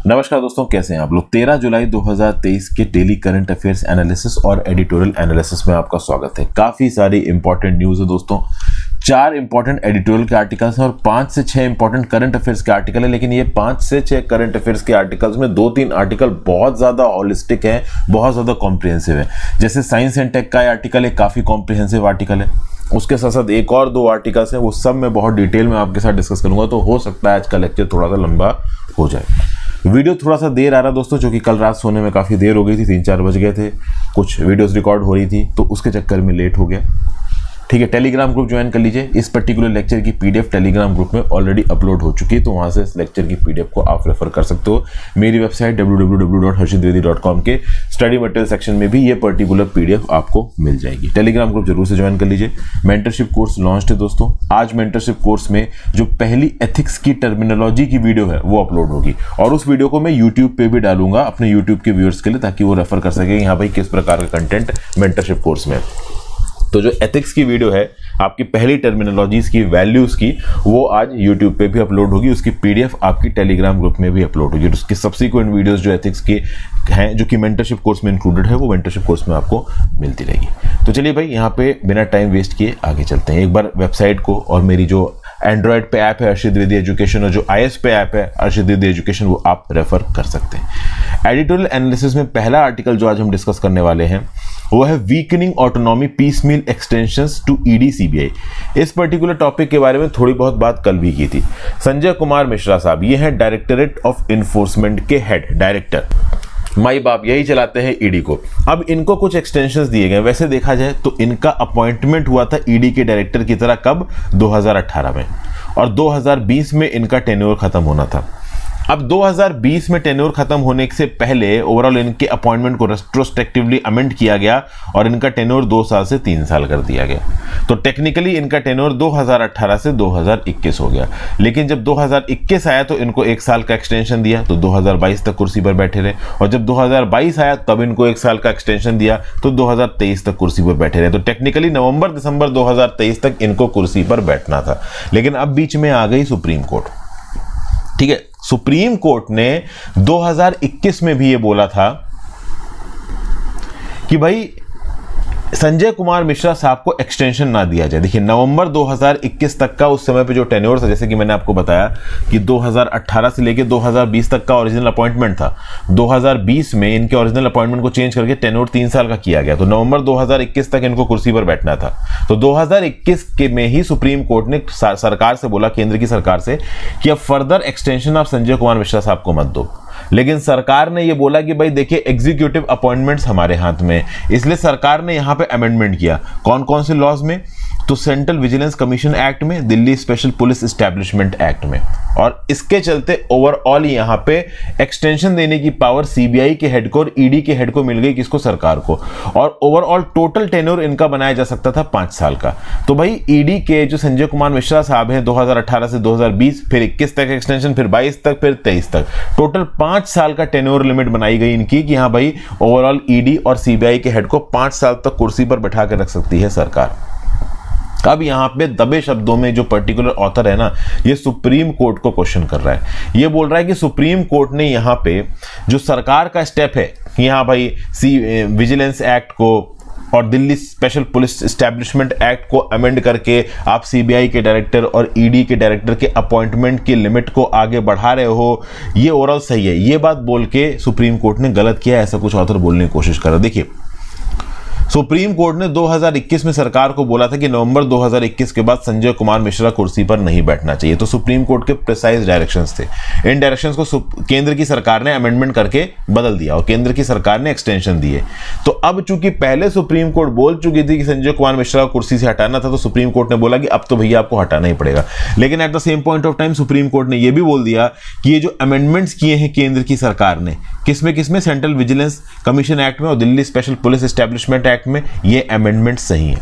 नमस्कार दोस्तों, कैसे हैं आप लोग। 13 जुलाई 2023 के डेली करंट अफेयर्स एनालिसिस और एडिटोरियल एनालिसिस में आपका स्वागत है। काफी सारी इंपॉर्टेंट न्यूज है दोस्तों। 4 इंपॉर्टेंट एडिटोरियल के आर्टिकल्स हैं और 5 से 6 इंपॉर्टेंट करंट अफेयर्स के आर्टिकल है। लेकिन ये 5 से 6 करंट अफेयर्स के आर्टिकल्स में 2-3 आर्टिकल बहुत ज्यादा हॉलिस्टिक है, बहुत ज्यादा कॉम्प्रिहेंसिव है। जैसे साइंस एंड टेक का आर्टिकल है, काफी कॉम्प्रिहेंसिव आर्टिकल है। उसके साथ साथ एक और 2 आर्टिकल्स हैं, वो सब मैं बहुत डिटेल में आपके साथ डिस्कस करूंगा। तो हो सकता है आज का लेक्चर थोड़ा सा लंबा हो जाए। वीडियो थोड़ा सा देर आ रहा दोस्तों, क्योंकि कल रात सोने में काफ़ी देर हो गई थी, 3-4 बज गए थे। कुछ वीडियोस रिकॉर्ड हो रही थी तो उसके चक्कर में लेट हो गया। ठीक है, टेलीग्राम ग्रुप ज्वाइन कर लीजिए। इस पर्टिकुलर लेक्चर की पीडीएफ टेलीग्राम ग्रुप में ऑलरेडी अपलोड हो चुकी है, तो वहां से इस लेक्चर की पीडीएफ को आप रेफर कर सकते हो। मेरी वेबसाइट www.harshitdwedi.com के स्टडी मटेरियल सेक्शन में भी ये पर्टिकुलर पीडीएफ आपको मिल जाएगी। टेलीग्राम ग्रुप जरूर से ज्वाइन कर लीजिए। मेंटरशिप कोर्स लॉन्च है दोस्तों। आज मेंटरशिप कोर्स में जो पहली एथिक्स की टर्मिनोलॉजी की वीडियो है वो अपलोड होगी, और उस वीडियो को मैं यूट्यूब पे भी डालूंगा अपने यूट्यूब के व्यूअर्स के लिए, ताकि वो रेफर कर सके यहाँ भाई किस प्रकार का कंटेंट मेंटरशिप कोर्स में। तो जो एथिक्स की वीडियो है, आपकी पहली टर्मिनोलॉजीज की, वैल्यूज की, वो आज यूट्यूब पे भी अपलोड होगी। उसकी पीडीएफ आपकी टेलीग्राम ग्रुप में भी अपलोड होगी। उसकी सब्सिक्वेंट वीडियोस जो एथिक्स की हैं, जो कि मेंटरशिप कोर्स में इंक्लूडेड है, वो मेंटरशिप कोर्स में आपको मिलती रहेगी। तो चलिए भाई, यहाँ पे बिना टाइम वेस्ट किए आगे चलते हैं। एक बार वेबसाइट को और मेरी जो एंड्रॉयड पे ऐप है हर्षित द्विवेदी एजुकेशन, और जो iOS पे ऐप है हर्षित द्विवेदी एजुकेशन, वो आप रेफर कर सकते हैं। एडिटोरियल एनालिसिस में पहला आर्टिकल जो आज हम डिस्कस करने वाले हैं वो है weakening autonomy piecemeal extensions to ED CBI. इस पर्टिकुलर टॉपिक के बारे में थोड़ी बहुत बात कल भी की थी। संजय कुमार मिश्रा साहब, ये हैं डायरेक्टरेट ऑफ इन्फोर्समेंट के हेड डायरेक्टर। माई बाप यही चलाते हैं ईडी को। अब इनको कुछ एक्सटेंशंस दिए गए। वैसे देखा जाए तो इनका अपॉइंटमेंट हुआ था ईडी के डायरेक्टर की तरह कब? 2018 में, और 2020 में इनका टेन्योर खत्म होना था। अब 2020 में टेन्योर खत्म होने से पहले ओवरऑल इनके अपॉइंटमेंट को रेट्रोस्पेक्टिवली अमेंड किया गया और इनका टेन्योर 2 साल से 3 साल कर दिया गया। तो टेक्निकली इनका टेन्योर 2018 से 2021 हो गया। लेकिन जब 2021 आया तो इनको 1 साल का एक्सटेंशन दिया, तो 2022 तक कुर्सी पर बैठे रहे। और जब 2022 आया तब इनको 1 साल का एक्सटेंशन दिया, तो 2023 तक कुर्सी पर बैठे रहे। तो टेक्निकली नवंबर दिसंबर 2023 तक इनको कुर्सी पर बैठना था। लेकिन अब बीच में आ गई सुप्रीम कोर्ट। ठीक है, सुप्रीम कोर्ट ने 2021 में भी ये बोला था कि भाई संजय कुमार मिश्रा साहब को एक्सटेंशन ना दिया जाए। देखिए, नवंबर 2021 तक का उस समय पे जो टेन्योर था, जैसे कि मैंने आपको बताया कि 2018 से लेके 2020 तक का ओरिजिनल अपॉइंटमेंट था। 2020 में इनके ओरिजिनल अपॉइंटमेंट को चेंज करके टेन्योर 3 साल का किया गया। तो नवंबर 2021 तक इनको कुर्सी पर बैठना था। तो 2021 के में ही सुप्रीम कोर्ट ने सरकार से बोला, केंद्र की सरकार से, कि अब फर्दर एक्सटेंशन आप संजय कुमार मिश्रा साहब को मत दो। लेकिन सरकार ने यह बोला कि भाई देखिए, एग्जीक्यूटिव अपॉइंटमेंट्स हमारे हाथ में, इसलिए सरकार ने यहां पे अमेंडमेंट किया। कौन कौन से लॉज में? तो सेंट्रल विजिलेंस कमीशन एक्ट में, Delhi special police establishment act में। और इसके चलते ओवरऑल यहां पे एक्सटेंशन देने की पावर सीबीआई के हेड को और ईडी के हेड को मिल गई। किसको? सरकार को। और ओवरऑल टोटल टेन्योर इनका बनाया जा सकता था 5 साल का। तो भाई ईडी के जो संजय कुमार मिश्रा साहब हैं, 2018 से 2020, फिर 21 तक एक्सटेंशन, फिर 22 तक, फिर 23 तक, टोटल 5 साल का टेन्योर लिमिट बनाई गई इनकी, कि हाँ भाई ओवरऑल ईडी और सीबीआई के हेड को 5 साल तक कुर्सी पर बैठा कर रख सकती है सरकार। अब यहां पे दबे शब्दों में जो पर्टिकुलर ऑथर है ना, ये सुप्रीम कोर्ट को क्वेश्चन कर रहा है। ये बोल रहा है कि सुप्रीम कोर्ट ने यहां पे जो सरकार का स्टेप है कि हाँ भाई विजिलेंस एक्ट को और Delhi special police establishment act को अमेंड करके आप सीबीआई के डायरेक्टर और ईडी के डायरेक्टर के अपॉइंटमेंट की लिमिट को आगे बढ़ा रहे हो, ये ओवरऑल सही है। ये बात बोल के सुप्रीम कोर्ट ने गलत किया, ऐसा कुछ ऑथर बोलने की कोशिश कर रहा है। देखिए, सुप्रीम कोर्ट ने 2021 में सरकार को बोला था कि नवंबर 2021 के बाद संजय कुमार मिश्रा कुर्सी पर नहीं बैठना चाहिए। तो सुप्रीम कोर्ट के प्रिसाइज डायरेक्शंस थे। इन डायरेक्शंस को केंद्र की सरकार ने अमेंडमेंट करके बदल दिया और केंद्र की सरकार ने एक्सटेंशन दिए। तो अब चूंकि पहले सुप्रीम कोर्ट बोल चुकी थी कि संजय कुमार मिश्रा को कुर्सी से हटाना था, तो सुप्रीम कोर्ट ने बोला कि अब तो भैया आपको हटाना ही पड़ेगा। लेकिन at the same point of time supreme court ने यह भी बोल दिया कि ये जो अमेंडमेंट्स किए हैं केंद्र की सरकार ने, किसमें? सेंट्रल विजिलेंस कमीशन एक्ट में और Delhi special police establishment act में, ये अमेंडमेंट सही है।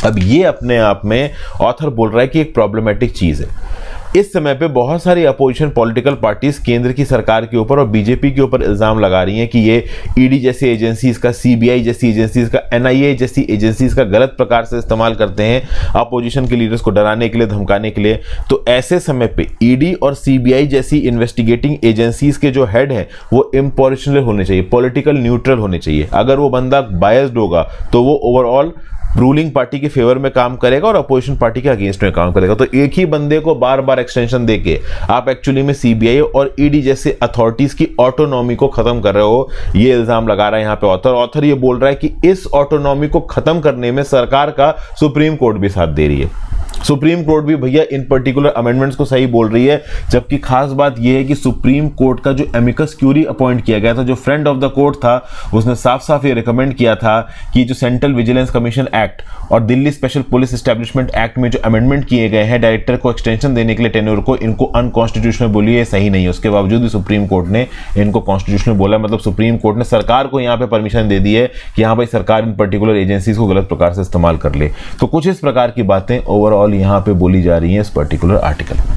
अब ये अपने आप में ऑथर बोल रहा है कि एक प्रॉब्लमेटिक चीज है। इस समय पे बहुत सारी अपोजिशन पॉलिटिकल पार्टीज केंद्र की सरकार के ऊपर और बीजेपी के ऊपर इल्जाम लगा रही हैं कि ये ईडी जैसी एजेंसीज का, सीबीआई जैसी एजेंसीज का, एनआईए जैसी एजेंसीज का गलत प्रकार से इस्तेमाल करते हैं अपोजिशन के लीडर्स को डराने के लिए, धमकाने के लिए। तो ऐसे समय पे ईडी और सीबीआई जैसी इन्वेस्टिगेटिंग एजेंसीज के जो हेड हैं वो इम्पार्शियल होने चाहिए, पॉलिटिकल न्यूट्रल होने चाहिए। अगर वो बंदा बायस्ड होगा तो वो ओवरऑल रूलिंग पार्टी के फेवर में काम करेगा और अपोजिशन पार्टी के अगेंस्ट में काम करेगा। तो एक ही बंदे को बार बार एक्सटेंशन देके आप एक्चुअली में सीबीआई और ईडी जैसे अथॉरिटीज की ऑटोनॉमी को खत्म कर रहे हो, ये इल्जाम लगा रहा है यहाँ पे ऑथर ये बोल रहा है कि इस ऑटोनॉमी को खत्म करने में सरकार का सुप्रीम कोर्ट भी साथ दे रही है। सुप्रीम कोर्ट भी भैया इन पर्टिकुलर अमेंडमेंट्स को सही बोल रही है, जबकि खास बात यह है कि सुप्रीम कोर्ट का जो एमिकस क्यूरी अपॉइंट किया गया था, जो फ्रेंड ऑफ द कोर्ट था, उसने साफ साफ ये रिकमेंड किया था कि जो सेंट्रल विजिलेंस कमीशन एक्ट और Delhi special police establishment act में जो अमेंडमेंट किए गए हैं डायरेक्टर को एक्सटेंशन देने के लिए टेन्योर को, इनको अनकॉन्स्टिट्यूशनल बोली है, सही नहीं है। उसके बावजूद भी सुप्रीम कोर्ट ने इनको कॉन्स्टिट्यूशनल बोला, मतलब सुप्रीम कोर्ट ने सरकार को यहाँ पे परमिशन दे दी है कि हाँ भाई सरकार इन पर्टिकुलर एजेंसीज को गलत प्रकार से इस्तेमाल कर ले। तो कुछ इस प्रकार की बातें ओवरऑल यहाँ पे बोली जा रही है इस पर्टिकुलर आर्टिकल में।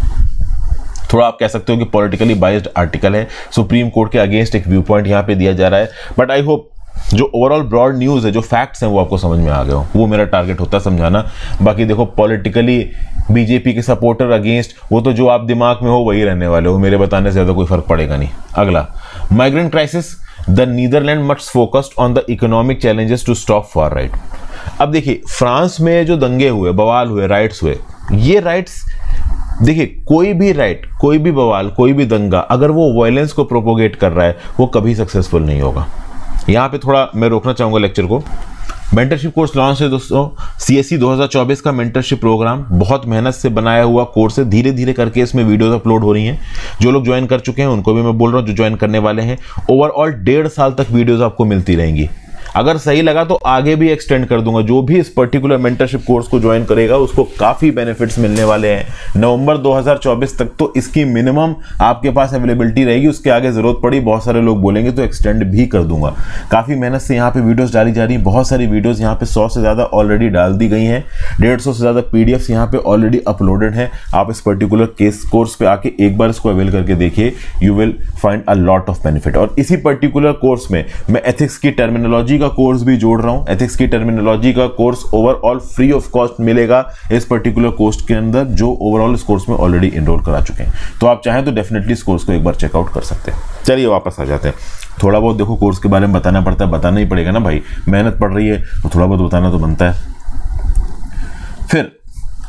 थोड़ा आप कह सकते हो कि पॉलिटिकली बाइज्ड आर्टिकल है, सुप्रीम कोर्ट के अगेंस्ट एक व्यू पॉइंट यहाँ पे दिया जा रहा है, बट आई होप जो ओवरऑल ब्रॉड न्यूज़ है, जो फैक्ट्स हैं वो आपको समझ में आ गए हो, वो मेरा टारगेट होता है समझाना। बाकी देखो पॉलिटिकली बीजेपी के सपोर्टर अगेंस्ट, वो तो जो आप दिमाग में हो वही रहने वाले हो, मेरे बताने से ज़्यादा कोई फर्क पड़ेगा नहीं। अगला, migrant crisis, the Netherland much focused on the economic challenges to stop far right. अब देखिए फ्रांस में जो दंगे हुए, बवाल हुए, राइट्स हुए, ये राइट्स देखिए कोई भी राइट, कोई भी बवाल, कोई भी दंगा अगर वो वायलेंस को प्रोपोगेट कर रहा है वो कभी सक्सेसफुल नहीं होगा। यहाँ पे थोड़ा मैं रोकना चाहूँगा लेक्चर को। मेंटरशिप कोर्स लॉन्च है दोस्तों, सीएससी 2024 का मेंटरशिप प्रोग्राम, बहुत मेहनत से बनाया हुआ कोर्स है, धीरे धीरे करके इसमें वीडियोस अपलोड हो रही हैं। जो लोग ज्वाइन कर चुके हैं उनको भी मैं बोल रहा हूँ, जो ज्वाइन करने वाले हैं, ओवरऑल 1.5 साल तक वीडियोस आपको मिलती रहेंगी। अगर सही लगा तो आगे भी एक्सटेंड कर दूंगा। जो भी इस पर्टिकुलर मेंटरशिप कोर्स को ज्वाइन करेगा उसको काफ़ी बेनिफिट्स मिलने वाले हैं। नवंबर 2024 तक तो इसकी मिनिमम आपके पास अवेलेबिलिटी रहेगी, उसके आगे ज़रूरत पड़ी बहुत सारे लोग बोलेंगे तो एक्सटेंड भी कर दूंगा। काफ़ी मेहनत से यहाँ पे वीडियोस डाली जा रही हैं, बहुत सारी वीडियोस यहाँ पे 100 से ज़्यादा ऑलरेडी डाल दी गई हैं, 150 से ज़्यादा पीडीएफ्स यहाँ पे ऑलरेडी अपलोडेड हैं। आप इस पर्टिकुलर केस कोर्स पे आके एक बार इसको अवेल करके देखिए, you will find a lot of benefit. और इसी पर्टिकुलर कोर्स में मैं एथिक्स की टर्मिनोलॉजी का कोर्स भी जोड़ रहा हूं। एथिक्स की टर्मिनोलॉजी का course overall free of cost मिलेगा इस पर्टिकुलर कोर्स के अंदर, जो ओवरऑल इस कोर्स में ऑलरेडी एनरोल करा चुके हैं। तो आप चाहें तो डेफिनेटली इस कोर्स को एक बार चेकआउट कर सकते हैं। चलिए वापस आ जाते हैं। थोड़ा बहुत देखो कोर्स के बारे में बताना पड़ता है, बताना ही पड़ेगा ना भाई, मेहनत पड़ रही है तो थोड़ा बहुत बताना तो बनता है। फिर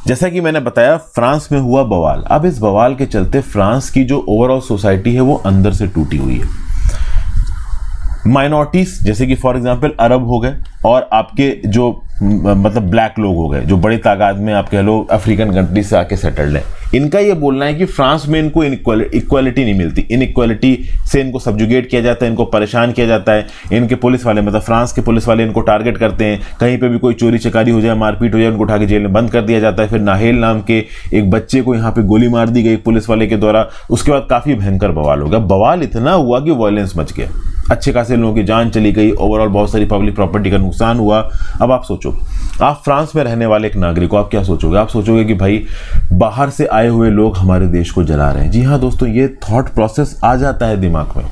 जैसा कि मैंने बताया फ्रांस में हुआ बवाल। अब इस बवाल के चलते फ्रांस की जो ओवरऑल सोसाइटी है वो अंदर से टूटी हुई है। माइनॉरिटीज जैसे कि फॉर एग्जांपल अरब हो गए और आपके जो मतलब ब्लैक लोग हो गए, जो बड़ी तादाद में आप कह लो अफ्रीकन कंट्री से आके सेटल्ड है, इनका ये बोलना है कि फ्रांस में इनको इक्वालिटी नहीं मिलती, इनइक्वालिटी से इनको सब्जुगेट किया जाता है, इनको परेशान किया जाता है। इनके पुलिस वाले मतलब फ्रांस के पुलिस वाले इनको टारगेट करते हैं, कहीं पे भी कोई चोरी चकारी हो जाए, मारपीट हो जाए, उनको उठा के जेल में बंद कर दिया जाता है। फिर नाहेल नाम के एक बच्चे को यहाँ पे गोली मार दी गई पुलिस वाले के द्वारा। उसके बाद काफ़ी भयंकर बवाल हो गया। बवाल इतना हुआ कि वायलेंस मच गया, अच्छे खासे लोगों की जान चली गई, ओवरऑल बहुत सारी पब्लिक प्रॉपर्टी का नुकसान हुआ। अब आप सोचो, आप फ्रांस में रहने वाले एक नागरिक हो, आप क्या सोचोगे? आप सोचोगे कि भाई बाहर से आए हुए लोग हमारे देश को जला रहे हैं। जी हाँ दोस्तों, ये थॉट प्रोसेस आ जाता है दिमाग में।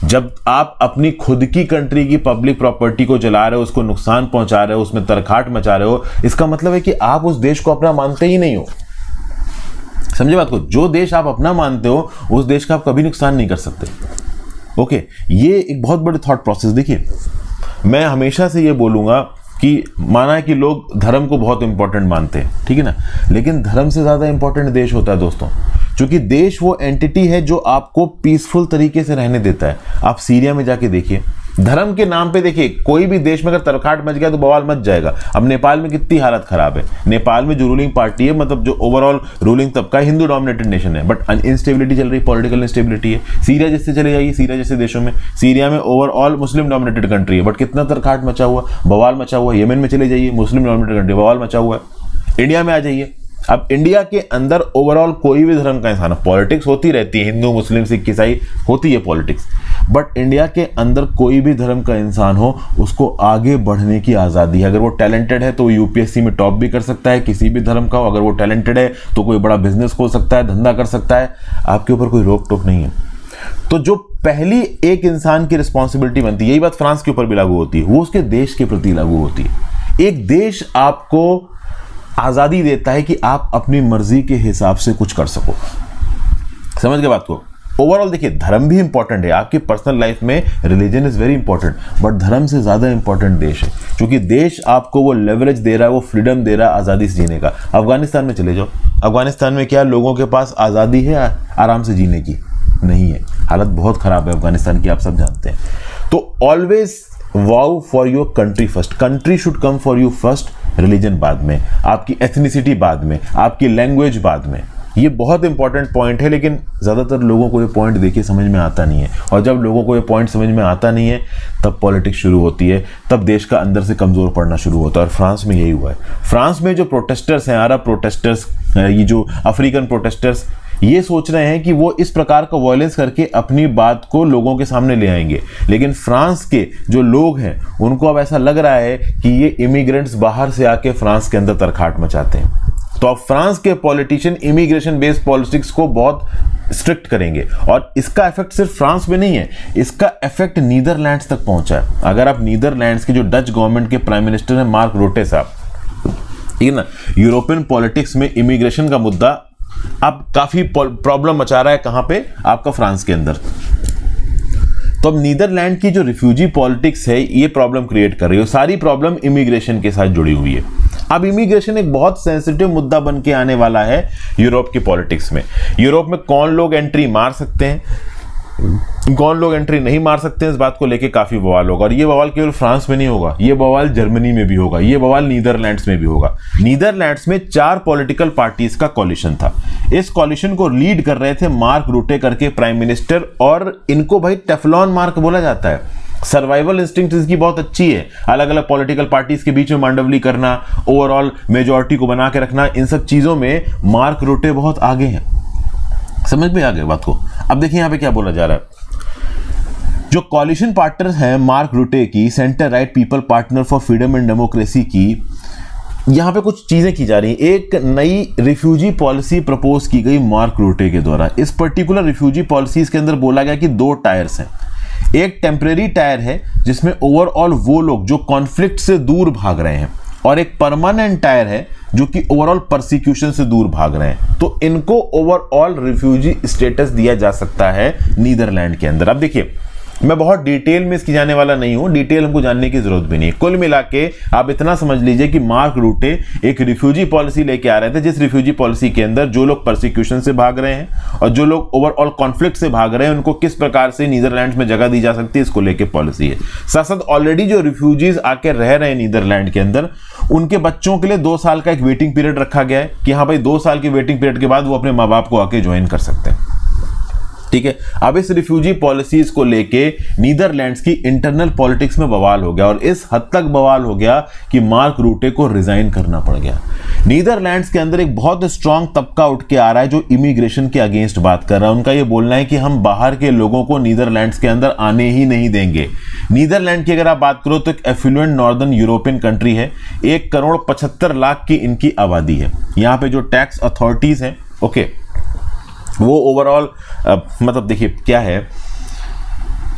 जब आप अपनी खुद की कंट्री की पब्लिक प्रॉपर्टी को जला रहे हो, उसको नुकसान पहुंचा रहे हो, उसमें तरखाट मचा रहे हो, इसका मतलब है कि आप उस देश को अपना मानते ही नहीं हो। समझे बात को? जो देश आप अपना मानते हो उस देश का आप कभी नुकसान नहीं कर सकते। ओके, ये एक बहुत बड़ी थॉट प्रोसेस। देखिए, मैं हमेशा से ये बोलूँगा कि माना है कि लोग धर्म को बहुत इंपॉर्टेंट मानते हैं, ठीक है ना, लेकिन धर्म से ज़्यादा इंपॉर्टेंट देश होता है दोस्तों, क्योंकि देश वो एंटिटी है जो आपको पीसफुल तरीके से रहने देता है। आप सीरिया में जाके देखिए, धर्म के नाम पे देखिए, कोई भी देश में अगर तरखाट मच गया तो बवाल मच जाएगा। अब नेपाल में कितनी हालत खराब है। नेपाल में जो रूलिंग पार्टी है, मतलब जो ओवरऑल रूलिंग तबका हिंदू डोमिनेटेड नेशन है, बट इंस्टेबिलिटी चल रही, पॉलिटिकल इंस्टेबिलिटी है। सीरिया जैसे चले जाइए, सीरिया जैसे देशों में, सीरिया में ओवरऑल मुस्लिम डोमिनेटेड कंट्री है, बट कितना तरखाट मचा हुआ, बवाल मचा हुआ। येमेन में चले जाइए, मुस्लिम डोमिनेटेड कंट्री, बवाल मचा हुआ है। इंडिया में आ जाइए, अब इंडिया के अंदर ओवरऑल कोई भी धर्म का इंसान, पॉलिटिक्स होती रहती है, हिंदू मुस्लिम सिख ईसाई होती है पॉलिटिक्स, बट इंडिया के अंदर कोई भी धर्म का इंसान हो उसको आगे बढ़ने की आज़ादी है। अगर वो टैलेंटेड है तो वो यूपीएससी में टॉप भी कर सकता है, किसी भी धर्म का हो। अगर वो टैलेंटेड है तो कोई बड़ा बिजनेस खोल सकता है, धंधा कर सकता है, आपके ऊपर कोई रोक टोक नहीं है। तो जो पहली एक इंसान की रिस्पॉन्सिबिलिटी बनती है, यही बात फ्रांस के ऊपर भी लागू होती है, वो उसके देश के प्रति लागू होती है। एक देश आपको आज़ादी देता है कि आप अपनी मर्जी के हिसाब से कुछ कर सको। समझ गए बात को? ओवरऑल देखिए, धर्म भी इंपॉर्टेंट है आपकी पर्सनल लाइफ में, religion is very important, but धर्म से ज़्यादा इंपॉर्टेंट देश है, क्योंकि देश आपको वो लेवरेज दे रहा है, वो फ्रीडम दे रहा है आज़ादी से जीने का। अफगानिस्तान में चले जाओ, अफगानिस्तान में क्या लोगों के पास आज़ादी है आराम से जीने की? नहीं है, हालत बहुत ख़राब है अफगानिस्तान की, आप सब जानते हैं। तो always wow for your country first, country should come for you first, religion बाद में, आपकी एथनिसिटी बाद में, आपकी लैंग्वेज बाद में। ये बहुत इंपॉर्टेंट पॉइंट है, लेकिन ज़्यादातर लोगों को ये पॉइंट देखिए समझ में आता नहीं है। और जब लोगों को ये पॉइंट समझ में आता नहीं है तब पॉलिटिक्स शुरू होती है, तब देश का अंदर से कमज़ोर पड़ना शुरू होता है। और फ्रांस में यही हुआ है। फ्रांस में जो प्रोटेस्टर्स हैं, अरब प्रोटेस्टर्स, ये जो अफ्रीकन प्रोटेस्टर्स, ये सोच रहे हैं कि वो इस प्रकार का वायलेंस करके अपनी बात को लोगों के सामने ले आएंगे, लेकिन फ्रांस के जो लोग हैं उनको अब ऐसा लग रहा है कि ये इमिग्रेंट्स बाहर से आके फ्रांस के अंदर तरखाट मचाते हैं। तो अब फ्रांस के पॉलिटिशियन इमिग्रेशन बेस्ड पॉलिटिक्स को बहुत स्ट्रिक्ट करेंगे, और इसका इफेक्ट सिर्फ फ्रांस में नहीं है, इसका इफेक्ट नीदरलैंड्स तक पहुंचा है। अगर आप नीदरलैंड्स के जो डच गवर्नमेंट के प्राइम मिनिस्टर हैं मार्क रूटे साहब, ठीक है ना, यूरोपियन पॉलिटिक्स में इमिग्रेशन का मुद्दा अब काफी प्रॉब्लम मचा रहा है। कहां पे? आपका फ्रांस के अंदर। तो अब नीदरलैंड की जो रिफ्यूजी पॉलिटिक्स है ये प्रॉब्लम क्रिएट कर रही है, सारी प्रॉब्लम इमिग्रेशन के साथ जुड़ी हुई है। अब इमिग्रेशन एक बहुत सेंसिटिव मुद्दा बन के आने वाला है यूरोप की पॉलिटिक्स में। यूरोप में कौन लोग एंट्री मार सकते हैं, कौन लोग एंट्री नहीं मार सकते हैं, इस बात को लेके काफी बवाल होगा। और ये बवाल केवल फ्रांस में नहीं होगा, ये बवाल जर्मनी में भी होगा, ये बवाल नीदरलैंड्स में भी होगा। नीदरलैंड्स में 4 पॉलिटिकल पार्टीज का कॉलिशन था। इस कॉलिशन को लीड कर रहे थे मार्क रूटे करके प्राइम मिनिस्टर, और इनको भाई टेफ्लॉन मार्क बोला जाता है। सर्वाइवल इंस्टिंक्ट इसकी बहुत अच्छी है, अलग अलग पॉलिटिकल पार्टीज के बीच में मांडवली करना, ओवरऑल मेजॉरिटी को बना के रखना, इन सब चीजों में मार्क रूटे बहुत आगे हैं। समझ में आ गए बात को? अब देखिए यहां पे क्या बोला जा रहा है। जो कॉलिशन पार्टनर हैं मार्क रूटे की, centre right people partner for freedom and democracy की, यहां पे कुछ चीजें की जा रही हैं। एक नई रिफ्यूजी पॉलिसी प्रपोज की गई मार्क रूटे के द्वारा। इस पर्टिकुलर रिफ्यूजी पॉलिसीज के अंदर बोला गया कि 2 टायर्स हैं। एक टेम्परेरी टायर है जिसमें ओवरऑल वो लोग जो कॉन्फ्लिक्ट से दूर भाग रहे हैं, और एक परमानेंट टायर है जो कि ओवरऑल परसिक्यूशन से दूर भाग रहे हैं। तो इनको ओवरऑल रिफ्यूजी स्टेटस दिया जा सकता है नीदरलैंड के अंदर। अब देखिए, मैं बहुत डिटेल में इसकी जाने वाला नहीं हूं, डिटेल हमको जानने की जरूरत भी नहीं है। कुल मिला के आप इतना समझ लीजिए कि मार्क रूटे एक रिफ्यूजी पॉलिसी लेके आ रहे थे, जिस रिफ्यूजी पॉलिसी के अंदर जो लोग परसिक्यूशन से भाग रहे हैं और जो लोग ओवरऑल कॉन्फ्लिक्ट से भाग रहे हैं उनको किस प्रकार से नीदरलैंड में जगह दी जा सकती है, इसको लेके पॉलिसी है। साथ साथ ऑलरेडी जो रिफ्यूजीज आके रह रहे हैं नीदरलैंड के अंदर, उनके बच्चों के लिए 2 साल का एक वेटिंग पीरियड रखा गया है कि हाँ भाई 2 साल के वेटिंग पीरियड के बाद वो अपने माँ बाप को आके ज्वाइन कर सकते हैं। ठीक है, अब इस रिफ्यूजी पॉलिसीज को लेके नीदरलैंड्स की इंटरनल पॉलिटिक्स में बवाल हो गया, और इस हद तक बवाल हो गया कि मार्क रूटे को रिजाइन करना पड़ गया। नीदरलैंड्स के अंदर एक बहुत स्ट्रांग तबका उठ के आ रहा है जो इमिग्रेशन के अगेंस्ट बात कर रहा है। उनका यह बोलना है कि हम बाहर के लोगों को नीदरलैंड्स के अंदर आने ही नहीं देंगे। नीदरलैंड की अगर आप बात करो तो एक एफ्लुएंट नॉर्दर्न यूरोपियन कंट्री है, 1,75,00,000 की इनकी आबादी है। यहाँ पे जो टैक्स अथॉरिटीज हैं, ओके, वो ओवरऑल मतलब देखिए क्या है,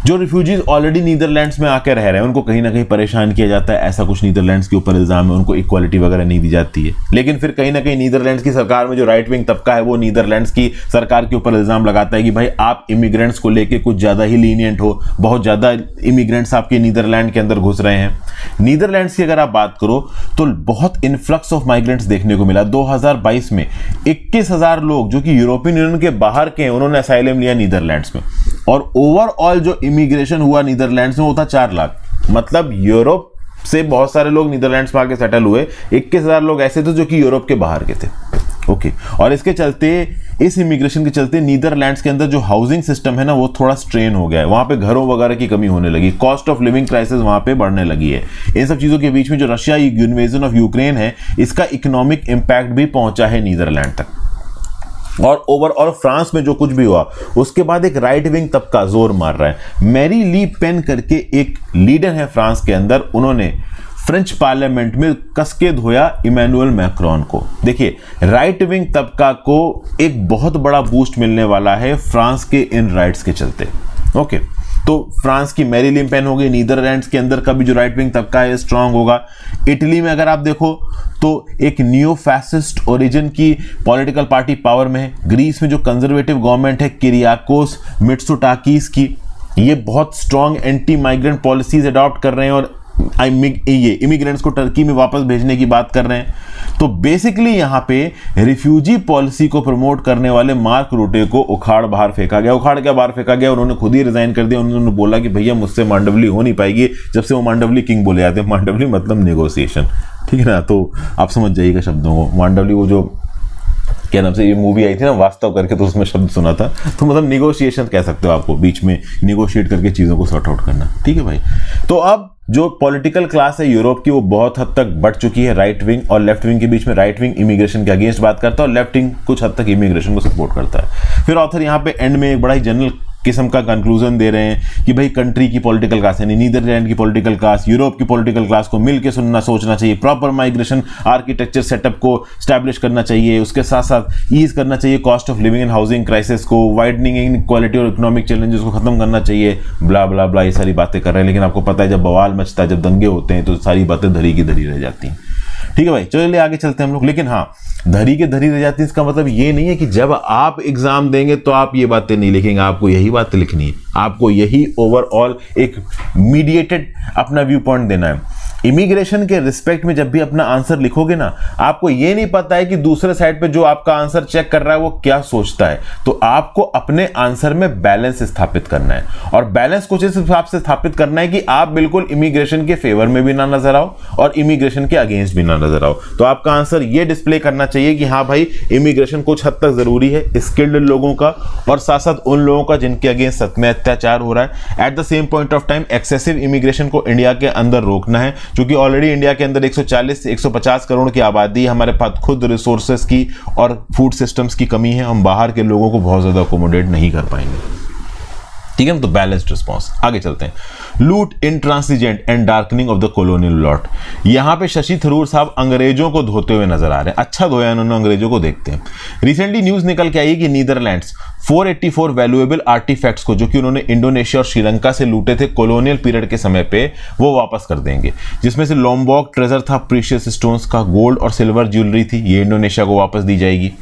जो रिफ्यूजीज ऑलरेडी नीदरलैंड्स में आकर रह रहे हैं उनको कहीं ना कहीं परेशान किया जाता है, ऐसा कुछ नीदरलैंड्स के ऊपर इल्जाम है, उनको इक्वालिटी वगैरह नहीं दी जाती है। लेकिन फिर कहीं ना कहीं नीदरलैंड्स की सरकार में जो राइट विंग तबका है वो नीदरलैंड्स की सरकार के ऊपर इल्जाम लगाता है कि भाई आप इमिग्रेंट्स को लेके कुछ ज़्यादा ही लीनियंट हो, बहुत ज़्यादा इमिग्रेंट्स आपके नीदरलैंड के अंदर घुस रहे हैं। नीदरलैंड्स की अगर आप बात करो तो बहुत इन्फ्लक्स ऑफ माइग्रेंट्स देखने को मिला। 2022 में 21,000 लोग जो कि यूरोपियन यूनियन के बाहर के हैं उन्होंने असाइलम लिया नीदरलैंड्स में, और ओवरऑल जो इमिग्रेशन हुआ नीदरलैंड्स में वो था 4 लाख। मतलब यूरोप से बहुत सारे लोग नीदरलैंड्स में आके सेटल हुए, 21,000 लोग ऐसे थे जो कि यूरोप के बाहर के थे, ओके। और इसके चलते इस इमिग्रेशन के चलते नीदरलैंड्स के अंदर जो हाउसिंग सिस्टम है ना वो थोड़ा स्ट्रेन हो गया है, वहां पे घरों वगैरह की कमी होने लगी, कॉस्ट ऑफ लिविंग क्राइसिस वहां पे बढ़ने लगी है। इन सब चीजों के बीच में जो रशिया इन्वेजन ऑफ यूक्रेन है इसका इकोनॉमिक इंपैक्ट भी पहुंचा है नीदरलैंड तक। और ओवरऑल फ्रांस में जो कुछ भी हुआ उसके बाद एक राइट विंग तबका जोर मार रहा है। मैरी ली पेन करके एक लीडर है फ्रांस के अंदर, उन्होंने फ्रेंच पार्लियामेंट में कसके धोया इमैनुअल मैक्रोन को। देखिए राइट विंग तबका को एक बहुत बड़ा बूस्ट मिलने वाला है फ्रांस के इन राइट्स के चलते। ओके, तो फ्रांस की मैरी ली पेन हो गई, नीदरलैंड्स के अंदर का भी जो राइट विंग तबका है स्ट्रांग होगा। इटली में अगर आप देखो तो एक नियो फैसिस्ट ओरिजिन की पॉलिटिकल पार्टी पावर में है। ग्रीस में जो कंजर्वेटिव गवर्नमेंट है किरियाकोस मित्सोटाकिस की, ये बहुत strong anti migrant policies adopt कर रहे हैं और ये इमिग्रेंट्स को टर्की में वापस भेजने की बात कर रहे हैं। तो बेसिकली यहां पे रिफ्यूजी पॉलिसी को प्रमोट करने वाले मार्क रूटे को उखाड़ बाहर फेंका गया। उखाड़ क्या बाहर फेंका गया, उन्होंने खुद ही रिजाइन कर दिया। उन्होंने बोला कि भैया मुझसे मांडवली हो नहीं पाएगी, जब से वो मांडवली किंग बोले जाते हैं। मांडवली मतलब नेगोशिएशन, ठीक है ना, तो आप समझ जाइएगा शब्दों को। मांडवली वो जो क्या नाम से ये मूवी आई थी ना वास्तव करके, तो उसमें शब्द सुना था, तो मतलब निगोशिएशन कह सकते हो आपको, बीच में निगोशिएट करके चीज़ों को सॉर्ट आउट करना, ठीक है भाई। तो अब जो पॉलिटिकल क्लास है यूरोप की वो बहुत हद तक बढ़ चुकी है राइट विंग और लेफ्ट विंग के बीच में। राइट विंग इमिग्रेशन के अगेंस्ट बात करता है और लेफ्ट विंग कुछ हद तक इमिग्रेशन को सपोर्ट करता है। फिर ऑथर यहाँ पे एंड में एक बड़ा ही जनरल किस्म का कंक्लूजन दे रहे हैं कि भाई कंट्री की पॉलिटिकल क्लास यानी नीदरलैंड की पॉलिटिकल क्लास, यूरोप की पॉलिटिकल क्लास को मिलकर सुनना सोचना चाहिए। प्रॉपर माइग्रेशन आर्किटेक्चर सेटअप को स्टैब्लिश करना चाहिए, उसके साथ साथ ईज करना चाहिए cost of living and housing crisis को, वाइडनिंग इनइक्वालिटी और इकोनॉमिक चैलेंजेस को खत्म करना चाहिए। ब्ला ब्ला ब्ला ये सारी बातें कर रहे हैं, लेकिन आपको पता है जब बवाल मचता है, जब दंगे होते हैं तो सारी बातें धरी की धरी रह जाती हैं। ठीक है भाई, चलिए आगे चलते हैं हम लोग। लेकिन हाँ, धरी के धरी रह जाती है इसका मतलब ये नहीं है कि जब आप एग्जाम देंगे तो आप ये बातें नहीं लिखेंगे। आपको यही बातें लिखनी है, आपको यही ओवरऑल एक मीडिएटेड अपना व्यू पॉइंट देना है। इमिग्रेशन के रिस्पेक्ट में जब भी अपना आंसर लिखोगे ना, आपको ये नहीं पता है कि दूसरे साइड पे जो आपका आंसर चेक कर रहा है वो क्या सोचता है, तो आपको अपने आंसर में बैलेंस स्थापित करना है। और बैलेंस कुछ इस हिसाब से स्थापित करना है कि आप बिल्कुल इमिग्रेशन के फेवर में भी ना नजर आओ और इमिग्रेशन के अगेंस्ट भी ना नजर आओ। तो आपका आंसर ये डिस्प्ले करना चाहिए कि हाँ भाई, इमिग्रेशन कुछ हद तक जरूरी है स्किल्ड लोगों का और साथ साथ उन लोगों का जिनके अगेंस्ट सच में अत्याचार हो रहा है। At the same point of time excessive immigration को इंडिया के अंदर रोकना है, क्योंकि ऑलरेडी इंडिया के अंदर 140 से 150 करोड़ की आबादी है। हमारे पास खुद रिसोर्सेस की और फूड सिस्टम्स की कमी है, हम बाहर के लोगों को बहुत ज्यादा अकोमोडेट नहीं कर पाएंगे। ठीक है, तो बैलेंस्ड रिस्पॉन्स। आगे चलते हैं। Loot, intransigent and darkening of the colonial lot. यहां पे शशि थरूर साहब अंग्रेजों को धोते हुए नजर आ रहे हैं। अच्छा धोया इन्होंने अंग्रेजों को, देखते हैं। रिसेंटली न्यूज निकल के आई कि नीदरलैंड्स 484 वैल्यूएबल आर्टिफैक्ट्स को जो कि उन्होंने इंडोनेशिया और श्रीलंका से लूटे थे कॉलोनियल पीरियड के समय पे, वो वापस कर देंगे। जिसमें से लोम्बॉक ट्रेजर था, प्रीशियस स्टोन्स का, गोल्ड और सिल्वर ज्वेलरी थी, ये इंडोनेशिया को वापस दी जाएगी।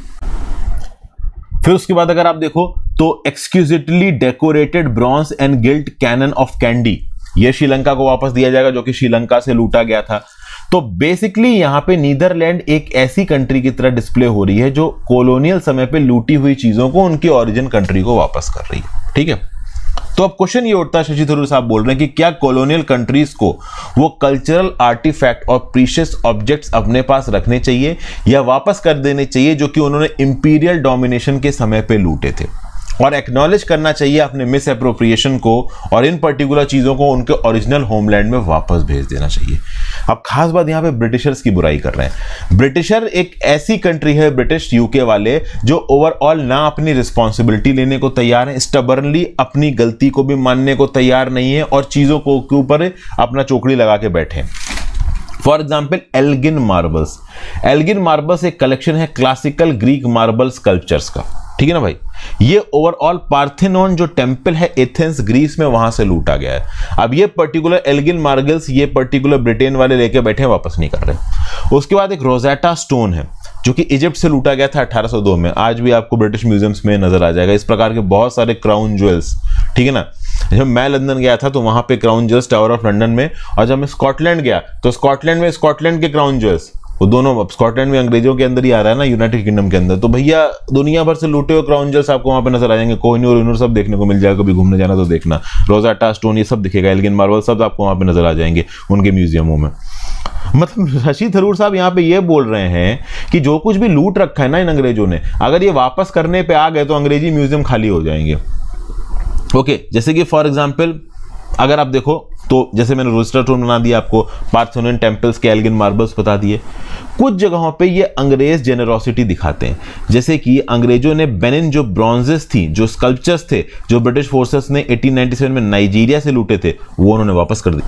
फिर उसके बाद अगर आप देखो तो exquisitely decorated bronze and gilt cannon of Kandy, ये श्रीलंका को वापस दिया जाएगा जो कि श्रीलंका से लूटा गया था। तो बेसिकली यहां पे नीदरलैंड एक ऐसी कंट्री की तरह डिस्प्ले हो रही है जो कॉलोनियल समय पे लूटी हुई चीजों को उनकी ओरिजिन कंट्री को वापस कर रही है। ठीक है, तो अब क्वेश्चन ये उठता है, शशि थरूर साहब बोल रहे हैं कि क्या कॉलोनियल कंट्रीज को वो कल्चरल आर्टिफैक्ट और प्रीशियस ऑब्जेक्ट्स अपने पास रखने चाहिए या वापस कर देने चाहिए जो कि उन्होंने इंपीरियल डोमिनेशन के समय पे लूटे थे, और एक्नॉलेज करना चाहिए अपने मिस एप्रोप्रिएशन को और इन पर्टिकुलर चीजों को उनके ओरिजिनल होमलैंड में वापस भेज देना चाहिए। अब खास बात यहां पे ब्रिटिशर्स की बुराई कर रहे हैं। ब्रिटिशर एक ऐसी कंट्री है, ब्रिटिश यूके वाले, जो ओवरऑल ना अपनी रिस्पॉन्सिबिलिटी लेने को तैयार है, स्टबर्नली अपनी गलती को भी मानने को तैयार नहीं है और चीजों को के ऊपर अपना चोकड़ी लगा के बैठे। For example Elgin marbles. Elgin marbles एक कलेक्शन है क्लासिकल ग्रीक मार्बल स्कल्पचर्स का, ठीक है ना भाई। ये ओवरऑल पार्थेनॉन जो टेंपल है एथेंस ग्रीस में, वहां से लूटा गया है। अब ये पर्टिकुलर एल्गिन मार्बल्स ये पर्टिकुलर ब्रिटेन वाले लेके बैठे हैं, वापस नहीं कर रहे। उसके बाद एक रोजेटा स्टोन है जो कि इजिप्ट से लूटा गया था 1802 में, आज भी आपको ब्रिटिश म्यूजियम्स में नजर आ जाएगा। इस प्रकार के बहुत सारे क्राउन ज्वेल्स, ठीक है ना। जब मैं लंदन गया था तो वहां पे crown jewels tower of London में, और जब मैं स्कॉटलैंड गया तो स्कॉटलैंड में स्कॉटलैंड के क्राउन ज्वेल्स, वो दोनों स्कॉटलैंड में अंग्रेजों के अंदर ही आ रहा है ना, यूनाइटेड किंगडम के अंदर। तो भैया दुनिया भर से लूटे हुए क्राउन ज्वेल्स आपको वहां पे नजर आ जाएंगे। कोहिनूर सब देखने को मिल जाएगा, कभी घूमने जाना तो देखना। रोजेटा स्टोन ये सब दिखेगा, एल्गिन मार्बल सब आपको वहां पे नजर आ जाएंगे उनके म्यूजियमों में। मतलब शशि थरूर साहब यहाँ पे ये बोल रहे हैं कि जो कुछ भी लूट रखा है ना इन अंग्रेजों ने, अगर ये वापस करने पे आ गए तो अंग्रेजी म्यूजियम खाली हो जाएंगे। ओके, जैसे कि फॉर एग्जांपल अगर आप देखो तो जैसे मैंने रोस्टर टोन बना दिया आपको, पार्थेनोन टेम्पल्स के एल्गिन मार्बल्स बता दिए। कुछ जगहों पे ये अंग्रेज जेनरोसिटी दिखाते हैं, जैसे कि अंग्रेजों ने बेनिन जो ब्रॉन्जेस थी, जो स्कल्पचर्स थे, जो ब्रिटिश फोर्सेस ने 1897 में नाइजीरिया से लूटे थे, वो उन्होंने वापस कर दी।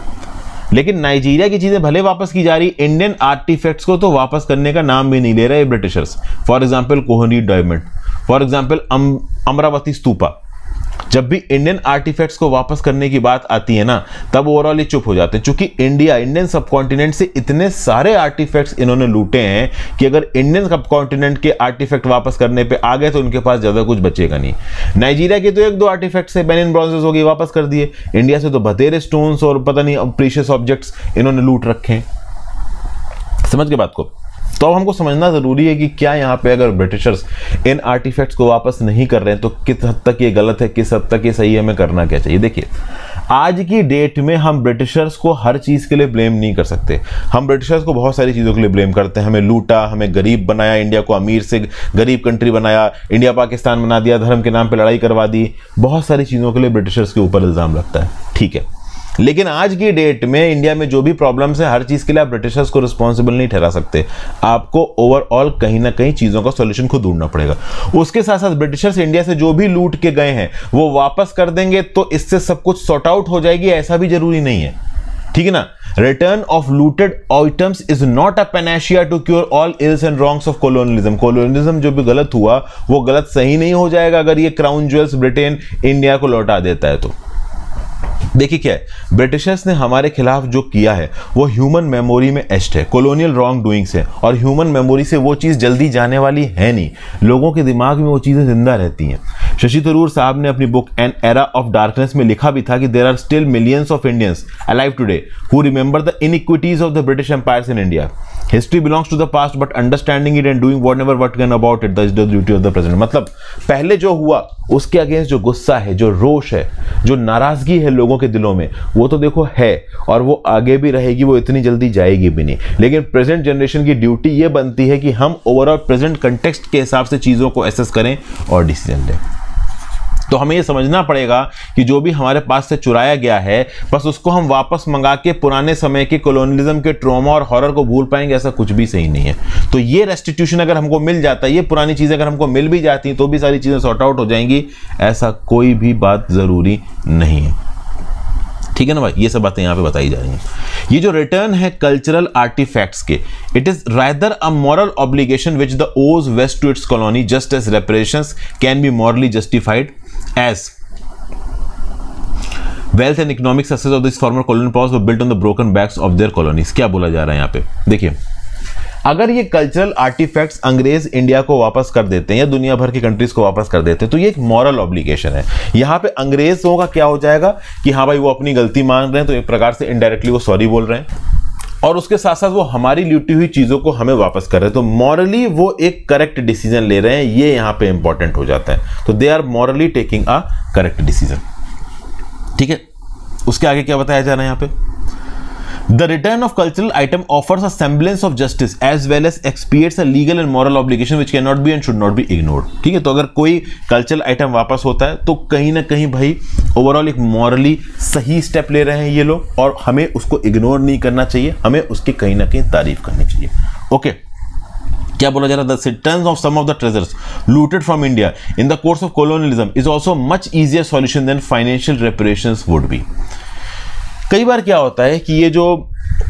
लेकिन नाइजीरिया की चीजें भले वापस की जा रही, इंडियन आर्टिफैक्ट्स को तो वापस करने का नाम भी नहीं ले रहे ब्रिटिशर्स। फॉर एग्जाम्पल कोहनी diamond, for example Amravati stupa. जब भी इंडियन आर्टिफैक्ट्स को वापस करने की बात आती है ना, तब ओवरऑल ये चुप हो जाते हैं, क्योंकि इंडियन सबकॉन्टिनेंट से इतने सारे आर्टिफैक्ट्स इन्होंने लूटे हैं कि अगर इंडियन सबकॉन्टिनेंट के आर्टिफैक्ट वापस करने पे आ गए तो उनके पास ज्यादा कुछ बचेगा नहीं। नाइजीरिया के तो 1-2 आर्टिफैक्ट्स है, बेनिन ब्रॉन्जेस हो गए, वापस कर दिए। इंडिया से तो बतेरे स्टोन्स और पता नहीं प्रीशियस ऑब्जेक्ट्स इन्होंने लूट रखे हैं। समझ के बात को? तो अब हमको समझना जरूरी है कि क्या यहाँ पे अगर ब्रिटिशर्स इन आर्टिफैक्ट्स को वापस नहीं कर रहे हैं तो किस हद तक ये गलत है, किस हद तक ये सही है, हमें करना क्या चाहिए। देखिए, आज की डेट में हम ब्रिटिशर्स को हर चीज के लिए ब्लेम नहीं कर सकते। हम ब्रिटिशर्स को बहुत सारी चीजों के लिए ब्लेम करते हैं। हमें लूटा, हमें गरीब बनाया, इंडिया को अमीर से गरीब कंट्री बनाया, इंडिया पाकिस्तान बना दिया, धर्म के नाम पे लड़ाई करवा दी, बहुत सारी चीजों के लिए ब्रिटिशर्स के ऊपर इल्जाम लगता है। ठीक है, लेकिन आज की डेट में इंडिया में जो भी प्रॉब्लम्स है, हर चीज के लिए आप ब्रिटिशर्स को रिस्पॉन्सिबल नहीं ठहरा सकते। आपको ओवरऑल कहीं ना कहीं चीजों का सॉल्यूशन खुद ढूंढना पड़ेगा। उसके साथ साथ ब्रिटिशर्स इंडिया से जो भी लूट के गए हैं वो वापस कर देंगे तो इससे सब कुछ सॉर्ट आउट हो जाएगी, ऐसा भी जरूरी नहीं है। ठीक है ना? Return of looted items is not a panacea to cure all ills and wrongs of colonialism. Colonialism जो भी गलत हुआ वो गलत सही नहीं हो जाएगा अगर ये क्राउन ज्वेल्स ब्रिटेन इंडिया को लौटा देता है तो। देखिए क्या है, ब्रिटिशर्स ने हमारे खिलाफ जो किया है वो ह्यूमन मेमोरी में एच्ड है, कॉलोनियल रॉन्ग डूइंग्स है, और ह्यूमन मेमोरी से वो चीज़ जल्दी जाने वाली है नहीं। लोगों के दिमाग में वो चीज़ें जिंदा रहती हैं। शशि थरूर साहब ने अपनी book an era of darkness में लिखा भी था कि there are still millions of Indians alive today who remember the inequities of the British empires in India. History belongs to the past but understanding it and doing whatever what can about it that's the duty of the present. मतलब पहले जो हुआ उसके against जो गुस्सा है, जो रोष है, जो नाराजगी है लोगों के दिलों में, वो तो देखो है और वो आगे भी रहेगी, वो इतनी जल्दी जाएगी भी नहीं। लेकिन प्रेजेंट जनरेशन की ड्यूटी ये बनती है कि हम ओवरऑल प्रेजेंट कंटेक्स्ट के हिसाब से चीज़ों को एसेस करें और डिसीजन लें। तो हमें ये समझना पड़ेगा कि जो भी हमारे पास से चुराया गया है बस उसको हम वापस मंगा के पुराने समय के कोलोनियलिज्म के ट्रॉमा और हॉरर को भूल पाएंगे, ऐसा कुछ भी सही नहीं है। तो ये रेस्टिट्यूशन अगर हमको मिल जाता है, ये पुरानी चीज़ें अगर हमको मिल भी जाती हैं तो भी सारी चीज़ें सॉर्ट आउट हो जाएंगी, ऐसा कोई भी बात ज़रूरी नहीं है। ठीक है ना भाई, ये सब बातें यहाँ पे बताई जा रही हैं। ये जो रिटर्न है कल्चरल आर्टिफैक्ट्स के, it is rather a moral obligation which the owes west to its colony just as reparations can be morally justified as wealth and economic success of these former colonial powers were built on the broken backs of their colonies। क्या बोला जा रहा है यहाँ पे? देखिए, अगर ये कल्चरल आर्टिफैक्ट्स अंग्रेज इंडिया को वापस कर देते हैं या दुनिया भर की कंट्रीज को वापस कर देते हैं तो ये एक मॉरल ऑब्लिगेशन है। यहाँ पे अंग्रेजों का क्या हो जाएगा कि हाँ भाई वो अपनी गलती मान रहे हैं, तो एक प्रकार से इनडायरेक्टली वो सॉरी बोल रहे हैं, और उसके साथ साथ वो हमारी लूटी हुई चीज़ों को हमें वापस कर रहे हैं। तो मॉरली वो एक करेक्ट डिसीजन ले रहे हैं, ये यहाँ पे इंपॉर्टेंट हो जाता है। तो they are morally taking a correct decision. ठीक है, उसके आगे क्या बताया जा रहा है यहाँ पे? The return of cultural item offers a semblance of justice as well as expiates a legal and moral obligation which cannot be and should not be ignored। ठीक है, तो अगर कोई कल्चरल आइटम वापस होता है तो कहीं ना कहीं भाई ओवरऑल एक मॉरली सही स्टेप ले रहे हैं ये लोग, और हमें उसको इग्नोर नहीं करना चाहिए, हमें उसकी कहीं ना कहीं तारीफ करनी चाहिए। ओके, क्या बोला जा रहा है? The return of some of the treasures looted from India in the course of colonialism is also much easier solution than financial reparations would be। कई बार क्या होता है कि ये जो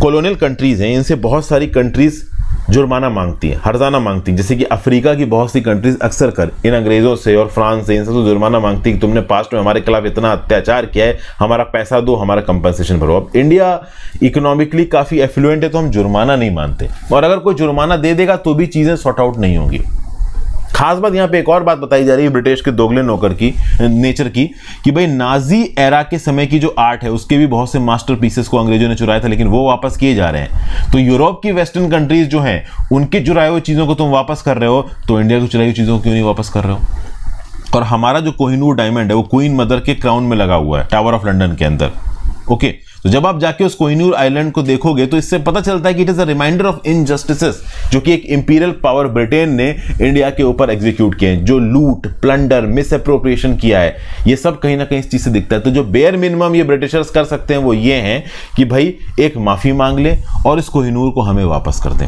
कॉलोनियल कंट्रीज हैं इनसे बहुत सारी कंट्रीज जुर्माना मांगती हैं, हर्जाना मांगती हैं। जैसे कि अफ्रीका की बहुत सी कंट्रीज अक्सर कर इन अंग्रेजों से और फ्रांस से इनसे तो जुर्माना मांगती है कि तुमने पास्ट में हमारे खिलाफ इतना अत्याचार किया है, हमारा पैसा दो, हमारा कंपनसेशन भरो। अब इंडिया इकोनॉमिकली काफ़ी एफ्लुएंट है तो हम जुर्माना नहीं मानते, और अगर कोई जुर्माना दे देगा तो भी चीज़ें सॉर्ट आउट नहीं होंगी। खास बात यहाँ पे एक और बात बताई जा रही है ब्रिटिश के दोगले नौकर की नेचर की, कि भाई नाजी एरा के समय की जो आर्ट है उसके भी बहुत से मास्टर पीसेस को अंग्रेजों ने चुराया था, लेकिन वो वापस किए जा रहे हैं। तो यूरोप की वेस्टर्न कंट्रीज जो हैं उनके चुराए हुए चीज़ों को तुम वापस कर रहे हो, तो इंडिया की चुराई हुई चीज़ों को क्यों नहीं वापस कर रहे हो? और हमारा जो कोहिनूर डायमंड है वो क्वीन मदर के क्राउन में लगा हुआ है टावर ऑफ लंदन के अंदर। ओके, तो जब आप जाके उस कोहिनूर आइलैंड को देखोगे तो इससे पता चलता है कि it is a reminder of injustices जो कि एक इंपीरियल पावर ब्रिटेन ने इंडिया के ऊपर एग्जीक्यूट किए हैं, जो लूट, प्लंडर, मिस अप्रोप्रिएशन किया है, ये सब कहीं ना कहीं इस चीज से दिखता है। तो जो बेयर मिनिमम ये ब्रिटिशर्स कर सकते हैं वो ये हैं कि भाई एक माफी मांग ले और इस कोहिनूर को हमें वापस कर दें।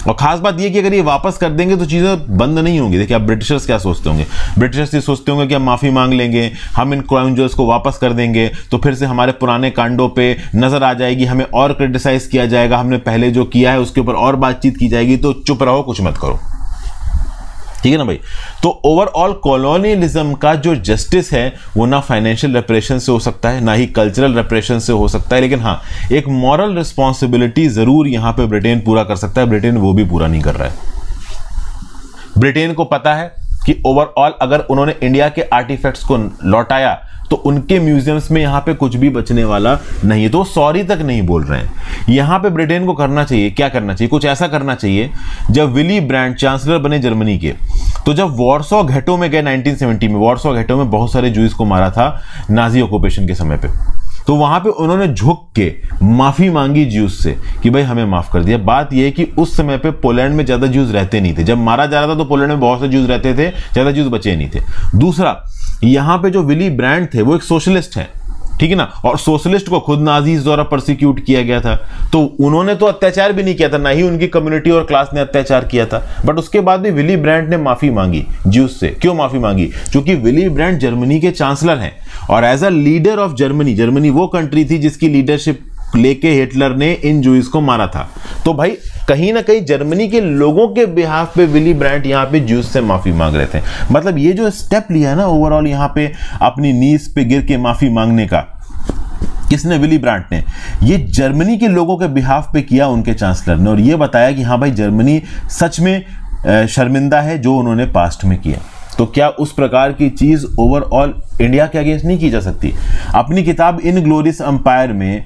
और खास बात ये कि अगर ये वापस कर देंगे तो चीज़ें बंद नहीं होंगी। देखिए आप ब्रिटिशर्स क्या सोचते होंगे, ब्रिटिशर्स ये सोचते होंगे कि हम माफ़ी मांग लेंगे, हम इन क्राउन ज्वेल्स को वापस कर देंगे तो फिर से हमारे पुराने कांडों पे नज़र आ जाएगी, हमें और क्रिटिसाइज किया जाएगा, हमने पहले जो किया है उसके ऊपर और बातचीत की जाएगी, तो चुप रहो, कुछ मत करो। ठीक है ना भाई। तो ओवरऑल कॉलोनियलिज्म का जो जस्टिस है वो ना फाइनेंशियल रेपरेशन से हो सकता है, ना ही कल्चरल रेपरेशन से हो सकता है, लेकिन हाँ एक मॉरल रिस्पॉन्सिबिलिटी जरूर यहां पे ब्रिटेन पूरा कर सकता है। ब्रिटेन वो भी पूरा नहीं कर रहा है। ब्रिटेन को पता है कि ओवरऑल अगर उन्होंने इंडिया के आर्टिफैक्ट्स को लौटाया तो उनके म्यूजियम्स में यहां पे कुछ भी बचने वाला नहीं है, तो सॉरी तक नहीं बोल रहे हैं। यहां पे ब्रिटेन को करना चाहिए, क्या करना चाहिए, कुछ ऐसा करना चाहिए। जब विली ब्रांड चांसलर बने जर्मनी के, तो जब वॉर्सो घेटो में गए 1970 में, वॉर्सो घेटो में बहुत सारे जूस को मारा था नाजी ऑक्यूपेशन के समय पे, तो वहां पे उन्होंने झुक के माफी मांगी ज्यूस से कि भाई हमें माफ कर दिया। बात यह है कि उस समय पे पोलैंड में ज्यादा ज्यूस रहते नहीं थे, जब मारा जा रहा था तो पोलैंड में बहुत से ज्यूस रहते थे, ज्यादा ज्यूस बचे नहीं थे। दूसरा, यहां पे जो विली ब्रांड थे वो एक सोशलिस्ट है, ठीक है ना, और सोशलिस्ट को खुद नाजीज द्वारा प्रोसिक्यूट किया गया था, तो उन्होंने तो अत्याचार भी नहीं किया था, ना ही उनकी कम्युनिटी और क्लास ने अत्याचार किया था, बट उसके बाद भी विली ब्रांड ने माफी मांगी ज्यूस से। क्यों माफी मांगी? क्योंकि विली ब्रांड जर्मनी के चांसलर हैं और as a leader of Germany, Germany वो कंट्री थी जिसकी लीडरशिप लेके हिटलर ने इन जूस को मारा था। तो भाई कहीं ना कहीं जर्मनी के लोगों के बिहाफ पे विली ब्रांड यहां पे जूस से माफी मांग रहे थे। मतलब ये जो स्टेप लिया है ना ओवरऑल यहां पे अपनी नीज पे गिर के माफी मांगने का, किसने? विली ब्रांड ने। ये जर्मनी के लोगों के बिहाफ पे किया उनके चांसलर ने, और ये बताया कि हाँ भाई जर्मनी सच में शर्मिंदा है जो उन्होंने पास्ट में किया। तो क्या उस प्रकार की चीज ओवरऑल इंडिया के अगेंस्ट नहीं की जा सकती? अपनी किताब इन ग्लोरियस एम्पायर में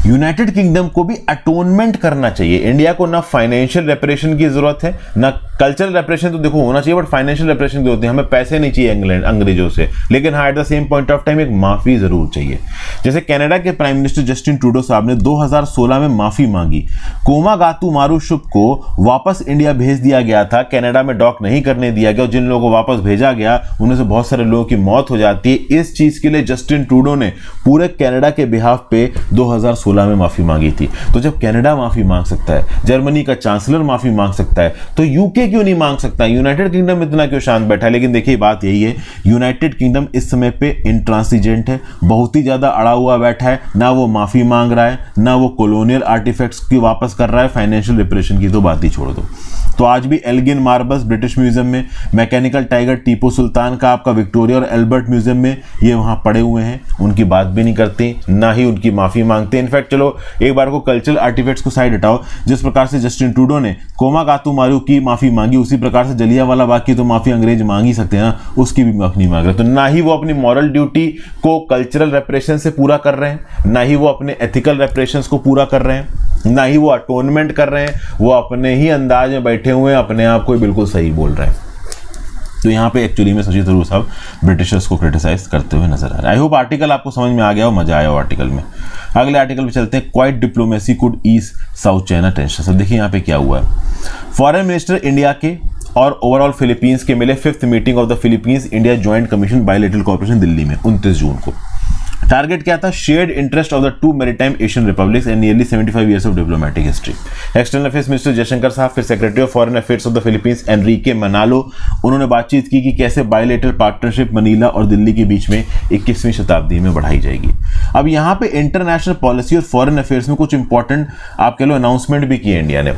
यूनाइटेड किंगडम को भी अटोनमेंट करना चाहिए। इंडिया को ना फाइनेंशियल रेपरेशन की जरूरत है, ना कल्चरल रेपरेशन तो देखो होना चाहिए, बट फाइनेंशियल रेपरेशन की जरूरत है। हमें पैसे नहीं चाहिए इंग्लैंड अंग्रेजों से, लेकिन हाँ at the same point of time एक माफी जरूर चाहिए। जैसे कनाडा के प्राइम मिनिस्टर जस्टिन ट्रूडो साहब ने 2016 में माफी मांगी। कोमागातु मारुशुप को वापस इंडिया भेज दिया गया था, कनाडा में डॉक नहीं करने दिया गया, और जिन लोगों को वापस भेजा गया उनमें से बहुत सारे लोगों की मौत हो जाती है। इस चीज के लिए जस्टिन ट्रूडो ने पूरे कनाडा के बिहाफ पे 2016 में माफी मांगी थी। तो जब कनाडा माफी मांग सकता है, जर्मनी का चांसलर माफी मांग सकता है, तो यूके क्यों नहीं मांग सकता? यूनाइटेड किंगडम इतना क्यों शांत बैठा है? लेकिन देखिए बात यही है, यूनाइटेड किंगडम इस समय पे इंट्रांसिजेंट है, बहुत ही ज्यादा अड़ा हुआ बैठा है, ना वो माफी मांग रहा है, ना वो कॉलोनियल आर्टिफैक्ट्स की वापस कर रहा है, फाइनेंशियल रिपरेशन की तो बात ही छोड़ दो। तो आज भी एल्गिन मार्बल्स ब्रिटिश म्यूजियम में, मैकेनिकल टाइगर टीपू सुल्तान का आपका विक्टोरिया और एल्बर्ट म्यूजियम में ये वहां पड़े हुए हैं, उनकी बात भी नहीं करते, ना ही उनकी माफी मांगते। इनफैक्ट चलो एक बार को कल्चरल आर्टिफैक्ट्स को साइड हटाओ, जिस प्रकार से जस्टिन ट्रूडो ने कोमागातु मारू की माफी मांगी, उसी प्रकार से जलियांवाला बाग की तो माफी अंग्रेज मांग ही सकते हैं ना, उसकी भी माफी नहीं मांग रहे। तो ना ही वो अपनी मॉरल ड्यूटी को कल्चरल रेपरेशन से पूरा कर रहे हैं, ना ही वो अपने एथिकल रेपरेशन को पूरा कर रहे हैं, ना ही वो अटोनमेंट कर रहे हैं, वो अपने ही अंदाज में बैठे हुए हैं, अपने आप को बिल्कुल सही बोल रहे हैं। तो यहाँ पे एक्चुअली में शशि थरूर साहब ब्रिटिशर्स को क्रिटिसाइज करते हुए नजर आ रहे हैं। आई होप आर्टिकल आपको समझ में आ गया हो, मजा आया हो आर्टिकल में। अगले आर्टिकल पे चलते हैं, quiet diplomacy could ease South China tension. सब देखिए यहाँ पे क्या हुआ है। फॉरेन मिनिस्टर इंडिया के और ओवरऑल फिलीपींस के मिले 5th meeting of the Philippines India joint commission bilateral cooperation Delhi में 29 जून को। टारगेट क्या था? Shared interest of the two maritime Asian republics and nearly 75 years of diplomatic history. External affairs minister Jaishankar साहब, फिर secretary of foreign affairs of the Philippines Enrique Manalo, उन्होंने बातचीत की कि कैसे बायलैटरल पार्टनरशिप मनीला और दिल्ली के बीच में 21वीं शताब्दी में बढ़ाई जाएगी। अब यहाँ पे इंटरनेशनल पॉलिसी और फॉरेन अफेयर्स में कुछ इंपॉर्टेंट आप कह लो अनाउंसमेंट भी किए इंडिया ने।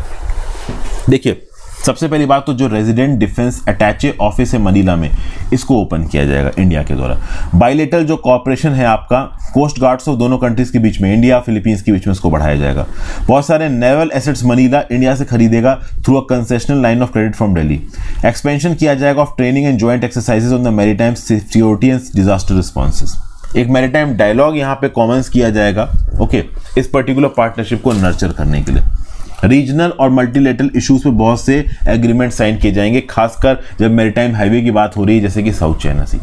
देखिए सबसे पहली बात तो जो रेजिडेंट डिफेंस अटैचे ऑफिस है मनीला में, इसको ओपन किया जाएगा इंडिया के द्वारा। बायलैटरल जो कॉपरेशन है आपका कोस्ट गार्ड्स ऑफ दोनों कंट्रीज के बीच में, इंडिया फिलीपींस के बीच में, इसको बढ़ाया जाएगा। बहुत सारे नेवल एसेट्स मनीला इंडिया से खरीदेगा through a concessional line of credit from Delhi. Expansion किया जाएगा of training and joint exercises on the maritime security and disaster responses. एक मैरीटाइम डायलॉग यहाँ पे कॉमन्स किया जाएगा, ओके, इस पर्टिकुलर पार्टनरशिप को नर्चर करने के लिए। रीजनल और मल्टीलेटरल इश्यूज पे बहुत से एग्रीमेंट साइन किए जाएंगे, खासकर जब मैरीटाइम हाईवे की बात हो रही है, जैसे कि साउथ चाइना सी।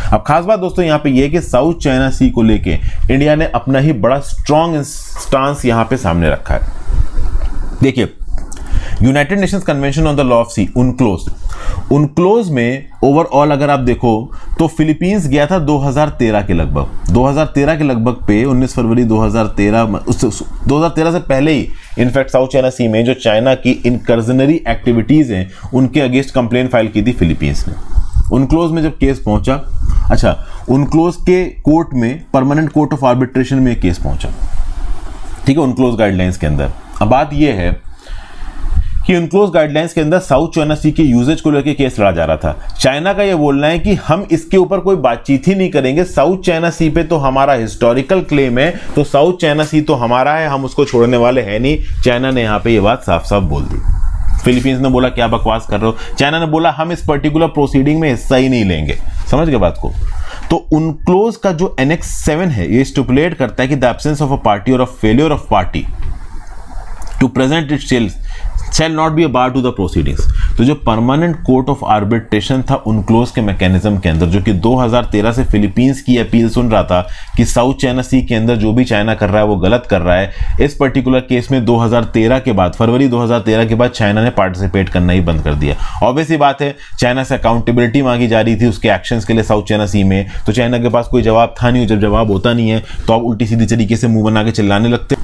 अब खास बात दोस्तों यहाँ पे ये है कि साउथ चाइना सी को लेके इंडिया ने अपना ही बड़ा स्ट्रॉन्ग स्टांस यहाँ पे सामने रखा है। देखिए, United Nations convention on the law of sea, UNCLOS में ओवरऑल अगर आप देखो तो फिलीपींस गया था 2013 के लगभग पे 19 फरवरी 2013 से पहले ही इनफैक्ट साउथ चाइना सी में जो चाइना की इनकर्जनरी एक्टिविटीज हैं उनके अगेंस्ट कंप्लेन फाइल की थी फिलीपींस ने। उनक्लोज में जब केस पहुंचा, अच्छा उनक्लोज के कोर्ट में परमानेंट कोर्ट ऑफ आर्बिट्रेशन में केस पहुंचा, ठीक है, उनक्लोज गाइडलाइंस के अंदर। अब बात यह है कि उनक्लोज गाइडलाइंस के अंदर साउथ चाइना सी के यूजेज को लेकर केस लड़ा जा रहा था। चाइना का यह बोलना है कि हम इसके ऊपर कोई बातचीत ही नहीं करेंगे, साउथ चाइना सी पे तो हमारा हिस्टोरिकल क्लेम है, तो साउथ चाइना सी तो हमारा है, हम उसको छोड़ने वाले हैं नहीं। चाइना ने यहां पे ये बात साफ साफ बोल दी। फिलीपींस ने बोला क्या बकवास कर रहे हो, चाइना ने बोला हम इस पर्टिकुलर प्रोसीडिंग में हिस्सा ही नहीं लेंगे। समझ गए बात को। तो उनक्लोज का जो एनेक्स 7 है ये स्टिपुलेट करता है कि the absence of a party और a failure of party to present it shall not be a bar to the proceedings। तो जो परमानेंट कोर्ट ऑफ आर्बिट्रेशन था उनक्लोज के मैकेनिज्म के अंदर, जो कि 2013 से फिलीपींस की अपील सुन रहा था कि साउथ चाइना सी के अंदर जो भी चाइना कर रहा है वो गलत कर रहा है, इस पर्टिकुलर केस में 2013 के बाद, फरवरी 2013 के बाद चाइना ने पार्टिसिपेट करना ही बंद कर दिया। ऑब्वियस ही बात है, चाइना से अकाउंटेबिलिटी मांगी जा रही थी उसके एक्शंस के लिए साउथ चाइना सी में, तो चाइना के पास कोई जवाब था नहीं। जब जवाब होता नहीं है तो आप उल्टी सीधी तरीके से मुंह बना के चिल्लाने लगते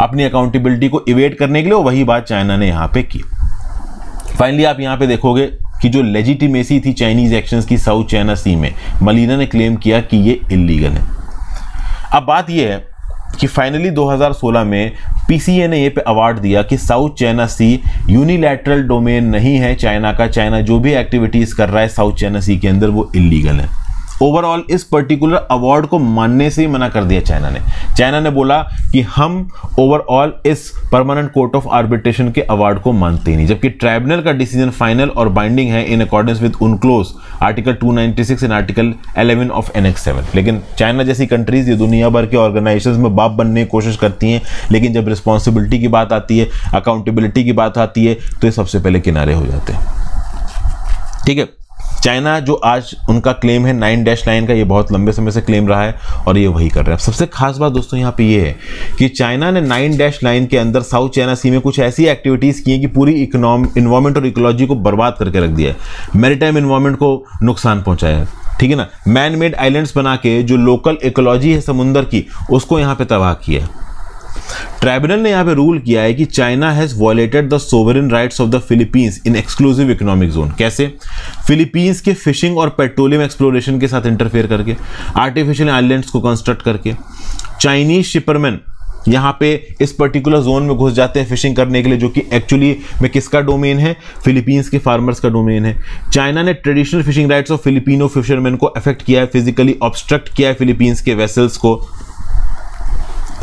अपनी अकाउंटेबिलिटी को इवेट करने के लिए। वही बात चाइना ने यहां पे की। फाइनली आप यहां पे देखोगे कि जो लेजिटिमेसी थी चाइनीज एक्शंस की साउथ चाइना सी में, मलीना ने क्लेम किया कि ये इलीगल है। अब बात ये है कि फाइनली 2016 में पीसीए ने ये पे अवार्ड दिया कि साउथ चाइना सी यूनिलैटरल डोमेन नहीं है चाइना का, चाइना जो भी एक्टिविटीज कर रहा है साउथ चाइना सी के अंदर वो इलीगल है। ओवरऑल इस पर्टिकुलर अवार्ड को मानने से ही मना कर दिया चाइना ने। चाइना ने बोला कि हम ओवरऑल इस परमानेंट कोर्ट ऑफ आर्बिट्रेशन के अवार्ड को मानते ही नहीं, जबकि ट्राइब्यूनल का डिसीजन फाइनल और बाइंडिंग है in accordance with UNCLOS article 296 and article 11 of annex 7। लेकिन चाइना जैसी कंट्रीज ये दुनिया भर के ऑर्गेनाइजेशंस में बाप बनने की कोशिश करती हैं, लेकिन जब रिस्पॉन्सिबिलिटी की बात आती है, अकाउंटेबिलिटी की बात आती है, तो ये सबसे पहले किनारे हो जाते हैं। ठीक है, चाइना जो आज उनका क्लेम है 9 लाइन का, ये बहुत लंबे समय से क्लेम रहा है और ये वही कर रहा है। सबसे खास बात दोस्तों यहाँ पे ये है कि चाइना ने 9 लाइन के अंदर साउथ चाइना सी में कुछ ऐसी एक्टिविटीज की हैं कि पूरी इन्वायरमेंट और इकोलॉजी को बर्बाद करके रख दिया है, मैरीटाइम इन्वायरमेंट को नुकसान पहुंचाया है, ठीक है ना, मैन मेड आइलैंड्स बना के जो लोकल इकोलॉजी है समुद्र की उसको यहाँ पे तबाह किया है। ट्राइब्यूनल ने यहां पे रूल किया है कि China has violated the sovereign rights of the Philippines in exclusive economic zone. कैसे? फिलीपींस के फिशिंग और पेट्रोलियम एक्सप्लोरेशन के साथ इंटरफेयर करके, आर्टिफिशियल आइलैंड्स को कंस्ट्रक्ट करके, चाइनीज शिपरमैन यहाँ पे इस पर्टिकुलर जोन में घुस जाते हैं फिशिंग करने के लिए, जो कि एक्चुअली में किसका डोमेन है? फिलीपींस के फार्मर्स का डोमेन है। चाइना ने traditional fishing rights of Filipino fisherman को अफेक्ट किया है, फिजिकली ऑब्स्ट्रक्ट किया है फिलीपींस के वेसल्स को।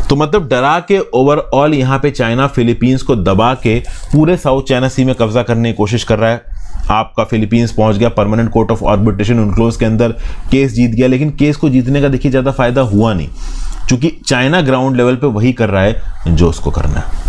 तो मतलब डरा के ओवरऑल यहाँ पे चाइना फिलीपींस को दबा के पूरे साउथ चाइना सी में कब्जा करने की कोशिश कर रहा है। आपका फिलीपींस पहुंच गया परमानेंट कोर्ट ऑफ आर्बिट्रेशन उनक्लोज के अंदर, केस जीत गया, लेकिन केस को जीतने का देखिए ज़्यादा फायदा हुआ नहीं, क्योंकि चाइना ग्राउंड लेवल पे वही कर रहा है जो उसको करना है।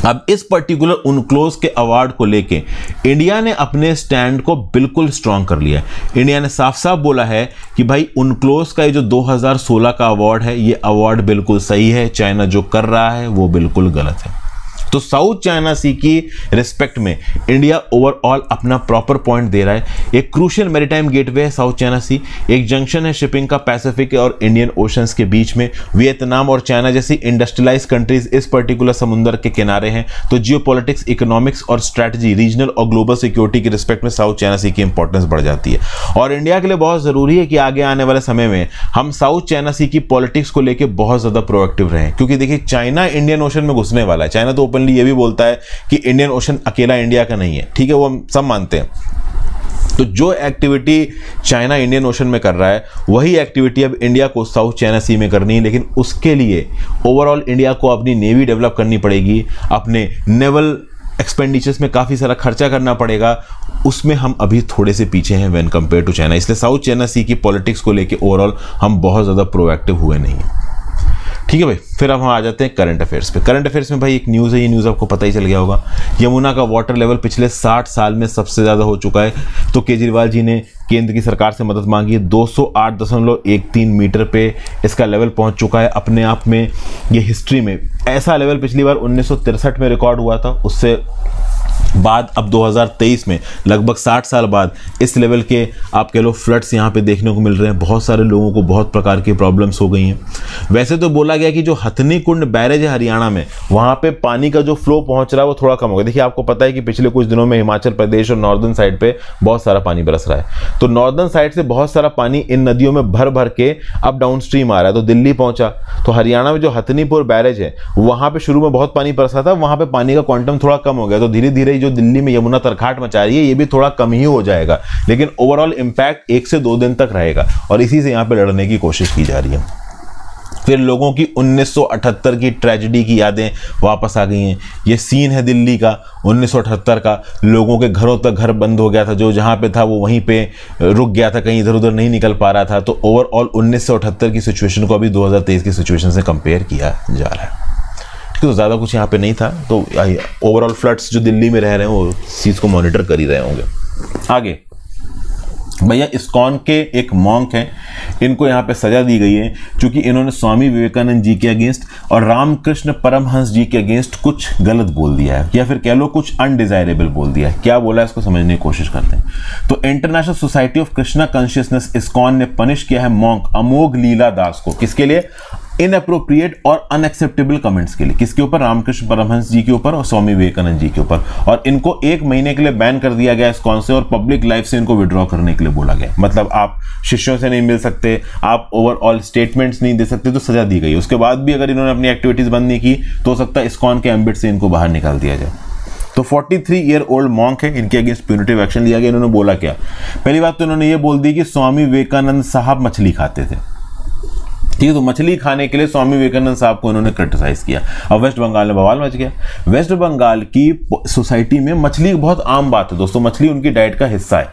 अब इस पर्टिकुलर उनक्लोज के अवार्ड को लेके इंडिया ने अपने स्टैंड को बिल्कुल स्ट्रांग कर लिया है। इंडिया ने साफ साफ बोला है कि भाई उनक्लोज का ये जो 2016 का अवार्ड है ये अवार्ड बिल्कुल सही है, चाइना जो कर रहा है वो बिल्कुल गलत है। तो साउथ चाइना सी की रिस्पेक्ट में इंडिया ओवरऑल अपना प्रॉपर पॉइंट दे रहा है। एक क्रूशियल मैरीटाइम गेटवे है साउथ चाइना सी, एक जंक्शन है शिपिंग का पैसिफिक और इंडियन ओशंस के बीच में। वियतनाम और चाइना जैसी इंडस्ट्रियलाइज कंट्रीज इस पर्टिकुलर समुद्र के किनारे हैं। तो जियोपॉलिटिक्स, इकोनॉमिक्स और स्ट्रैटेजी, रीजनल और ग्लोबल सिक्योरिटी की रिस्पेक्ट में साउथ चाइना सी की इंपॉर्टेंस बढ़ जाती है। और इंडिया के लिए बहुत जरूरी है कि आगे आने वाले समय में हम साउथ चाइना सी की पॉलिटिक्स को लेकर बहुत ज्यादा प्रोएक्टिव रहें, क्योंकि देखिए चाइना इंडियन ओशन में घुसने वाला है। चाइना तो ये भी बोलता है कि इंडियन ओशन अकेला इंडिया का नहीं है, ठीक है, वो हम सब मानते हैं। तो जो एक्टिविटी चाइना इंडियन ओशन में कर रहा है वही एक्टिविटी अब इंडिया को साउथ चाइना सी में करनी है, लेकिन उसके लिए ओवरऑल इंडिया को अपनी नेवी डेवलप करनी पड़ेगी, अपने नेवल एक्सपेंडिचर्स में काफ़ी सारा खर्चा करना पड़ेगा। उसमें हम अभी थोड़े से पीछे हैं व्हेन कंपेयर टू चाइना, इसलिए साउथ चाइना सी की पॉलिटिक्स को लेकर ओवरऑल हम बहुत ज़्यादा प्रोएक्टिव हुए नहीं हैं। ठीक है भाई, फिर अब हम आ जाते हैं करंट अफेयर्स पे। करंट अफेयर्स में भाई एक न्यूज़ है, ये न्यूज़ आपको पता ही चल गया होगा। यमुना का वाटर लेवल पिछले 60 साल में सबसे ज़्यादा हो चुका है। तो केजरीवाल जी ने केंद्र की सरकार से मदद मांगी है। 208.13 मीटर पे इसका लेवल पहुंच चुका है। अपने आप में ये हिस्ट्री में ऐसा लेवल पिछली बार 1963 में रिकॉर्ड हुआ था। उससे बाद अब 2023 में लगभग 60 साल बाद इस लेवल के आप कह लो फ्लड्स यहाँ पे देखने को मिल रहे हैं। बहुत सारे लोगों को बहुत प्रकार की प्रॉब्लम्स हो गई हैं। वैसे तो बोला गया कि जो हथनी कुंड बैरेज है हरियाणा में, वहाँ पे पानी का जो फ्लो पहुँच रहा है वो थोड़ा कम हो गया। देखिए आपको पता है कि पिछले कुछ दिनों में हिमाचल प्रदेश और नॉर्दर्न साइड पे बहुत सारा पानी बरस रहा है। तो नॉर्दर्न साइड से बहुत सारा पानी इन नदियों में भर भर के अब डाउन स्ट्रीम आ रहा है, तो दिल्ली पहुंचा। तो हरियाणा में जो हथनीपुर बैरेज है वहाँ पे शुरू में बहुत पानी बरसा था, वहाँ पे पानी का क्वांटम थोड़ा कम हो गया। तो धीरे धीरे जो दिल्ली में यमुना तरखाट मचा रही है ये भी थोड़ा कम ही हो जाएगा, लेकिन ओवरऑल इंपैक्ट 1 से 2 दिन तक रहेगा और इसी से यहाँ पे लड़ने की कोशिश की जा रही है। फिर लोगों की 1978 की ट्रेजेडी की यादें वापस आ गई हैं। ये सीन है दिल्ली का 1978 का। लोगों के घरों तक घर बंद हो गया था, जो जहाँ पे था वो वहीं पे रुक गया था, कहीं इधर उधर नहीं निकल पा रहा था। तो ओवरऑल 1978 की सिचुएशन को अभी 2023 की सिचुएशन से कंपेयर किया जा रहा है। तो ज़्यादा कुछ यहाँ पे नहीं था। तो ओवरऑल फ्लड्स जो दिल्ली में रह रहे हैं वो इस चीज़ को मॉनिटर कर ही रहे होंगे। आगे भैया इस्कॉन के एक मॉन्क हैं, इनको यहाँ पे सजा दी गई है क्योंकि इन्होंने स्वामी विवेकानंद जी के अगेंस्ट और रामकृष्ण परमहंस जी के अगेंस्ट कुछ गलत बोल दिया है, या फिर कह लो कुछ अनडिजायरेबल बोल दिया है। क्या बोला है इसको समझने की कोशिश करते हैं। तो international society of Krishna consciousness ISKCON ने पनिश किया है मॉन्क अमोघ लीला दास को। किसके लिए? इनअप्रोप्रिएट और अनएक्सेप्टेबल कमेंट्स के लिए। किसके ऊपर? रामकृष्ण परमहंस जी के ऊपर और स्वामी विवेकानंद जी के ऊपर। और इनको 1 महीने के लिए बैन कर दिया गया इस्कॉन से और पब्लिक लाइफ से इनको विड्रॉ करने के लिए बोला गया। मतलब आप शिष्यों से नहीं मिल सकते, आप ओवरऑल स्टेटमेंट्स नहीं दे सकते, तो सजा दी गई। उसके बाद भी अगर इन्होंने अपनी एक्टिविटीज बंद नहीं की तो हो सकता है इस्कॉन के एम्बिट से इनको बाहर निकाल दिया जाए। तो 43 ईयर ओल्ड मॉन्क है, इनके अगेंस्ट प्यूनिटिव एक्शन लिया गया। इन्होंने बोला क्या? पहली बात तो इन्होंने ये बोल दी कि स्वामी विवेकानंद साहब मछली खाते थे। ठीक है, तो मछली खाने के लिए स्वामी विवेकानंद साहब को इन्होंने क्रिटिसाइज किया। अब वेस्ट बंगाल में बवाल मच गया। वेस्ट बंगाल की सोसाइटी में मछली बहुत आम बात है दोस्तों, मछली उनकी डाइट का हिस्सा है।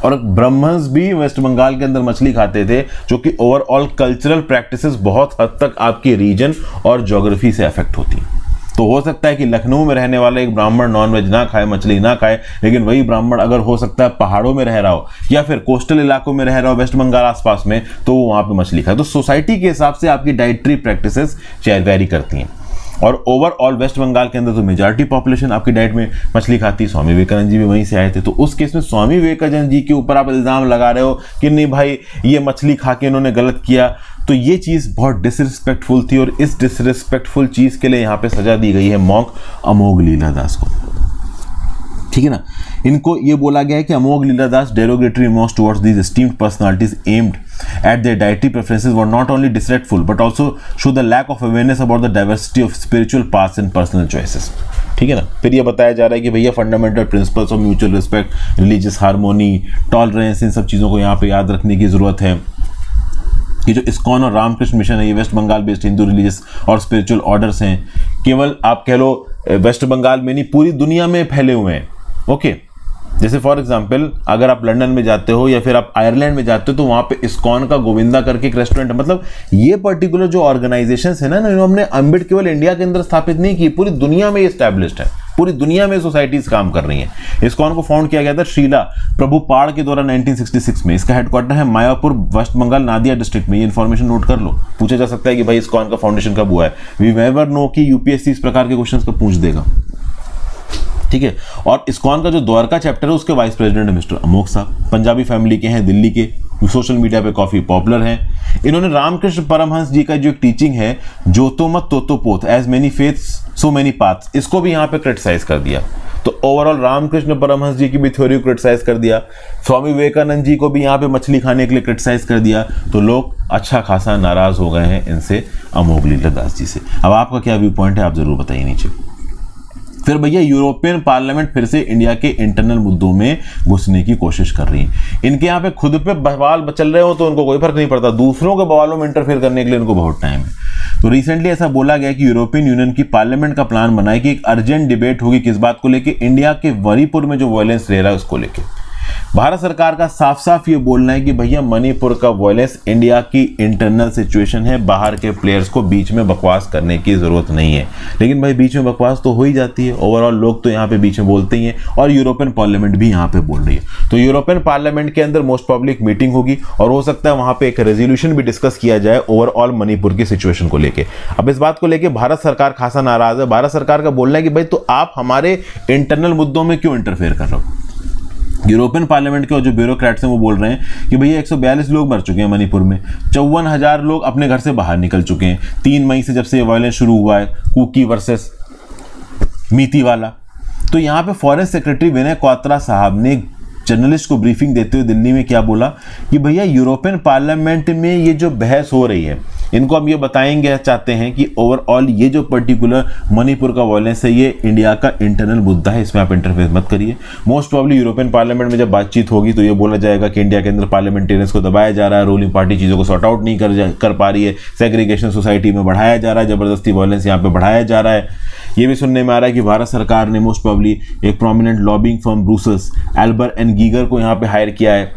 और ब्राह्मण्स भी वेस्ट बंगाल के अंदर मछली खाते थे, जो कि ओवरऑल कल्चरल प्रैक्टिसेस बहुत हद तक आपके रीजन और ज्योग्राफी से अफेक्ट होती हैं। तो हो सकता है कि लखनऊ में रहने वाला एक ब्राह्मण नॉनवेज ना खाए, मछली ना खाए, लेकिन वही ब्राह्मण अगर हो सकता है पहाड़ों में रह रहा हो या फिर कोस्टल इलाकों में रह रहा हो वेस्ट बंगाल आसपास में, तो वो वहाँ पे मछली खाए। तो सोसाइटी के हिसाब से आपकी डाइटरी प्रैक्टिसेस वेरी करती हैं। और ओवरऑल वेस्ट बंगाल के अंदर तो मेजॉरिटी पॉपुलेशन आपकी डाइट में मछली खाती है। स्वामी विवेकानंद जी भी वहीं से आए थे। तो उस केस में स्वामी विवेकानंद जी के ऊपर आप इल्ज़ाम लगा रहे हो कि नहीं भाई ये मछली खा के इन्होंने गलत किया, तो ये चीज़ बहुत डिसरिस्पेक्टफुल थी और इस डिसरिस्पेक्टफुल चीज़ के लिए यहाँ पे सजा दी गई है मॉन्क अमोघ लीला दास को। ठीक है ना, इनको ये बोला गया है कि अमोघ लीला दास derogatory remarks towards these esteemed personalities aimed at their dietary preferences were not only disrespectful but also show the lack of awareness about the diversity of spiritual paths and personal choices। ठीक है ना, फिर ये बताया जा रहा है कि भैया fundamental principles of mutual respect, religious harmony, tolerance, इन सब चीज़ों को यहाँ पे याद रखने की ज़रूरत है। कि जो इस्कॉन और रामकृष्ण मिशन है ये West Bengal based Hindu religious और स्पिरिचुअल ऑर्डर्स हैं, केवल आप कह लो वेस्ट बंगाल में नहीं पूरी दुनिया में फैले हुए हैं। ओके, जैसे फॉर एग्जांपल अगर आप लंदन में जाते हो या फिर आप आयरलैंड में जाते हो तो वहाँ पे इस्कॉन का गोविंदा करके एक रेस्टोरेंट है। मतलब ये पर्टिकुलर जो ऑर्गेनाइजेशंस है ना, इन्होंने अम्बिट केवल इंडिया के अंदर स्थापित नहीं की, पूरी दुनिया में एस्टैब्लिश्ड है। पूरी दुनिया में सोसाइटीज काम कर रही हैं। इस्कॉन को फाउंड किया गया था श्रीला प्रभुपाड़ के द्वारा 1966 में। इसका हेडक्वार्टर है मायापुर, वेस्ट बंगाल, नादिया डिस्ट्रिक्ट में। ये इन्फॉर्मेशन नोट कर लो। पूछा जा सकता है कि भाई इस्कॉन का फाउंडेशन कब हुआ है। वी नेवर नो कि यूपीएससी इस प्रकार के क्वेश्चंस को पूछ देगा। ठीक है, और इस्कॉन का जो द्वारका चैप्टर है उसके वाइस प्रेसिडेंट है मिस्टर अमोघ साहब। पंजाबी फैमिली के हैं, दिल्ली के, सोशल मीडिया पे काफी पॉपुलर हैं। इन्होंने रामकृष्ण परमहंस जी का जो एक टीचिंग है जो तो मत तो पोथ, as many faiths so many paths, इसको भी यहाँ पे क्रिटिसाइज कर दिया। तो ओवरऑल रामकृष्ण परमहंस जी की भी थ्योरी को क्रिटिसाइज कर दिया। स्वामी विवेकानंद जी को भी यहाँ पे मछली खाने के लिए क्रिटिसाइज कर दिया। तो लोग अच्छा खासा नाराज हो गए हैं इनसे, अमोघ लीला दास जी से। अब आपका क्या व्यू पॉइंट है आप जरूर बताइए नीचे। फिर भैया यूरोपियन पार्लियामेंट फिर से इंडिया के इंटरनल मुद्दों में घुसने की कोशिश कर रही है। इनके यहाँ पे खुद पे बवाल चल रहे हो तो उनको कोई फर्क नहीं पड़ता, दूसरों के बवालों में इंटरफेयर करने के लिए इनको बहुत टाइम है। तो रिसेंटली ऐसा बोला गया कि यूरोपियन यूनियन की पार्लियामेंट का प्लान बनाए कि एक अर्जेंट डिबेट होगी किस बात को लेके, इंडिया के मणिपुर में जो वायलेंस रह रहा है उसको लेके। भारत सरकार का साफ साफ ये बोलना है कि भैया मणिपुर का वायलेंस इंडिया की इंटरनल सिचुएशन है, बाहर के प्लेयर्स को बीच में बकवास करने की जरूरत नहीं है। लेकिन भाई बीच में बकवास तो हो ही जाती है, ओवरऑल लोग तो यहाँ पे बीच में बोलते ही हैं, और यूरोपियन पार्लियामेंट भी यहाँ पे बोल रही है। तो यूरोपियन पार्लियामेंट के अंदर मोस्ट पब्लिक मीटिंग होगी और हो सकता है वहां पे एक रेजोल्यूशन भी डिस्कस किया जाए ओवरऑल मणिपुर की सिचुएशन को लेके। अब इस बात को लेके भारत सरकार खासा नाराज है। भारत सरकार का बोलना है कि भाई तो आप हमारे इंटरनल मुद्दों में क्यों इंटरफेयर कर रहे हो। यूरोपियन पार्लियामेंट के जो ब्यूरोक्रेट्स हैं वो बोल रहे हैं कि भैया 142 लोग मर चुके हैं मणिपुर में, 54,000 लोग अपने घर से बाहर निकल चुके हैं 3 मई से, जब से ये वायलेंस शुरू हुआ है, कुकी वर्सेस मीती वाला। तो यहाँ पे फॉरेन सेक्रेटरी विनय क्वात्रा साहब ने जर्नलिस्ट को ब्रीफिंग देते हुए दिल्ली में क्या बोला कि भैया यूरोपियन पार्लियामेंट में ये जो बहस हो रही है, इनको हम ये बताएंगे चाहते हैं कि ओवरऑल ये जो पर्टिकुलर मणिपुर का वायलेंस है ये इंडिया का इंटरनल मुद्दा है, इसमें आप इंटरफेयर मत करिए। मोस्ट प्रॉब्ली यूरोपियन पार्लियामेंट में जब बातचीत होगी तो ये बोला जाएगा कि इंडिया के अंदर पार्लियामेंटेरियंस को दबाया जा रहा है, रूलिंग पार्टी चीज़ों को सॉर्ट आउट नहीं कर पा रही है, सेग्रीगेशन सोसाइटी में बढ़ाया जा रहा है, जबरदस्ती वायलेंस यहाँ पे बढ़ाया जा रहा है। ये भी सुनने में आ रहा है कि भारत सरकार ने मोस्ट प्रॉब्ली एक prominent lobbying firm Brussels Alber and Geiger को यहाँ पे हायर किया है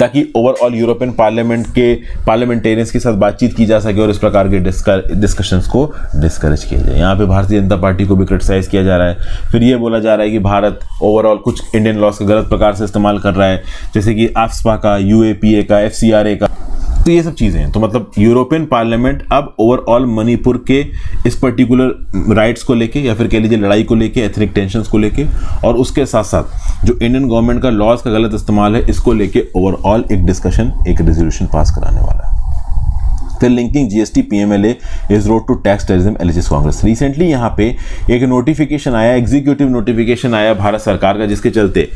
ताकि ओवरऑल यूरोपियन पार्लियामेंट के पार्लियामेंटेरियंस के साथ बातचीत की जा सके और इस प्रकार के डिस्कशंस को डिस्करेज किया जाए। यहाँ पे भारतीय जनता पार्टी को भी क्रिटिसाइज किया जा रहा है। फिर ये बोला जा रहा है कि भारत ओवरऑल कुछ इंडियन लॉज का गलत प्रकार से इस्तेमाल कर रहा है, जैसे कि आफ्स्पा का, यूएपीए का, एफसीआरए का। तो ये सब चीज़ें हैं। तो मतलब यूरोपियन पार्लियामेंट अब ओवरऑल मणिपुर के इस पर्टिकुलर राइट्स को लेके या फिर कह लीजिए लड़ाई को लेके, एथनिक टेंशंस को लेके, और उसके साथ साथ जो इंडियन गवर्नमेंट का लॉज का गलत इस्तेमाल है इसको लेके ओवरऑल एक डिस्कशन, एक रेजोल्यूशन पास कराने वाला है। फिर linking GST PMLA is road to tax terrorism LHS Congress. Recently यहाँ पे एक नोटिफिकेशन आया, एग्जीक्यूटिव नोटिफिकेशन आया भारत सरकार का, जिसके चलते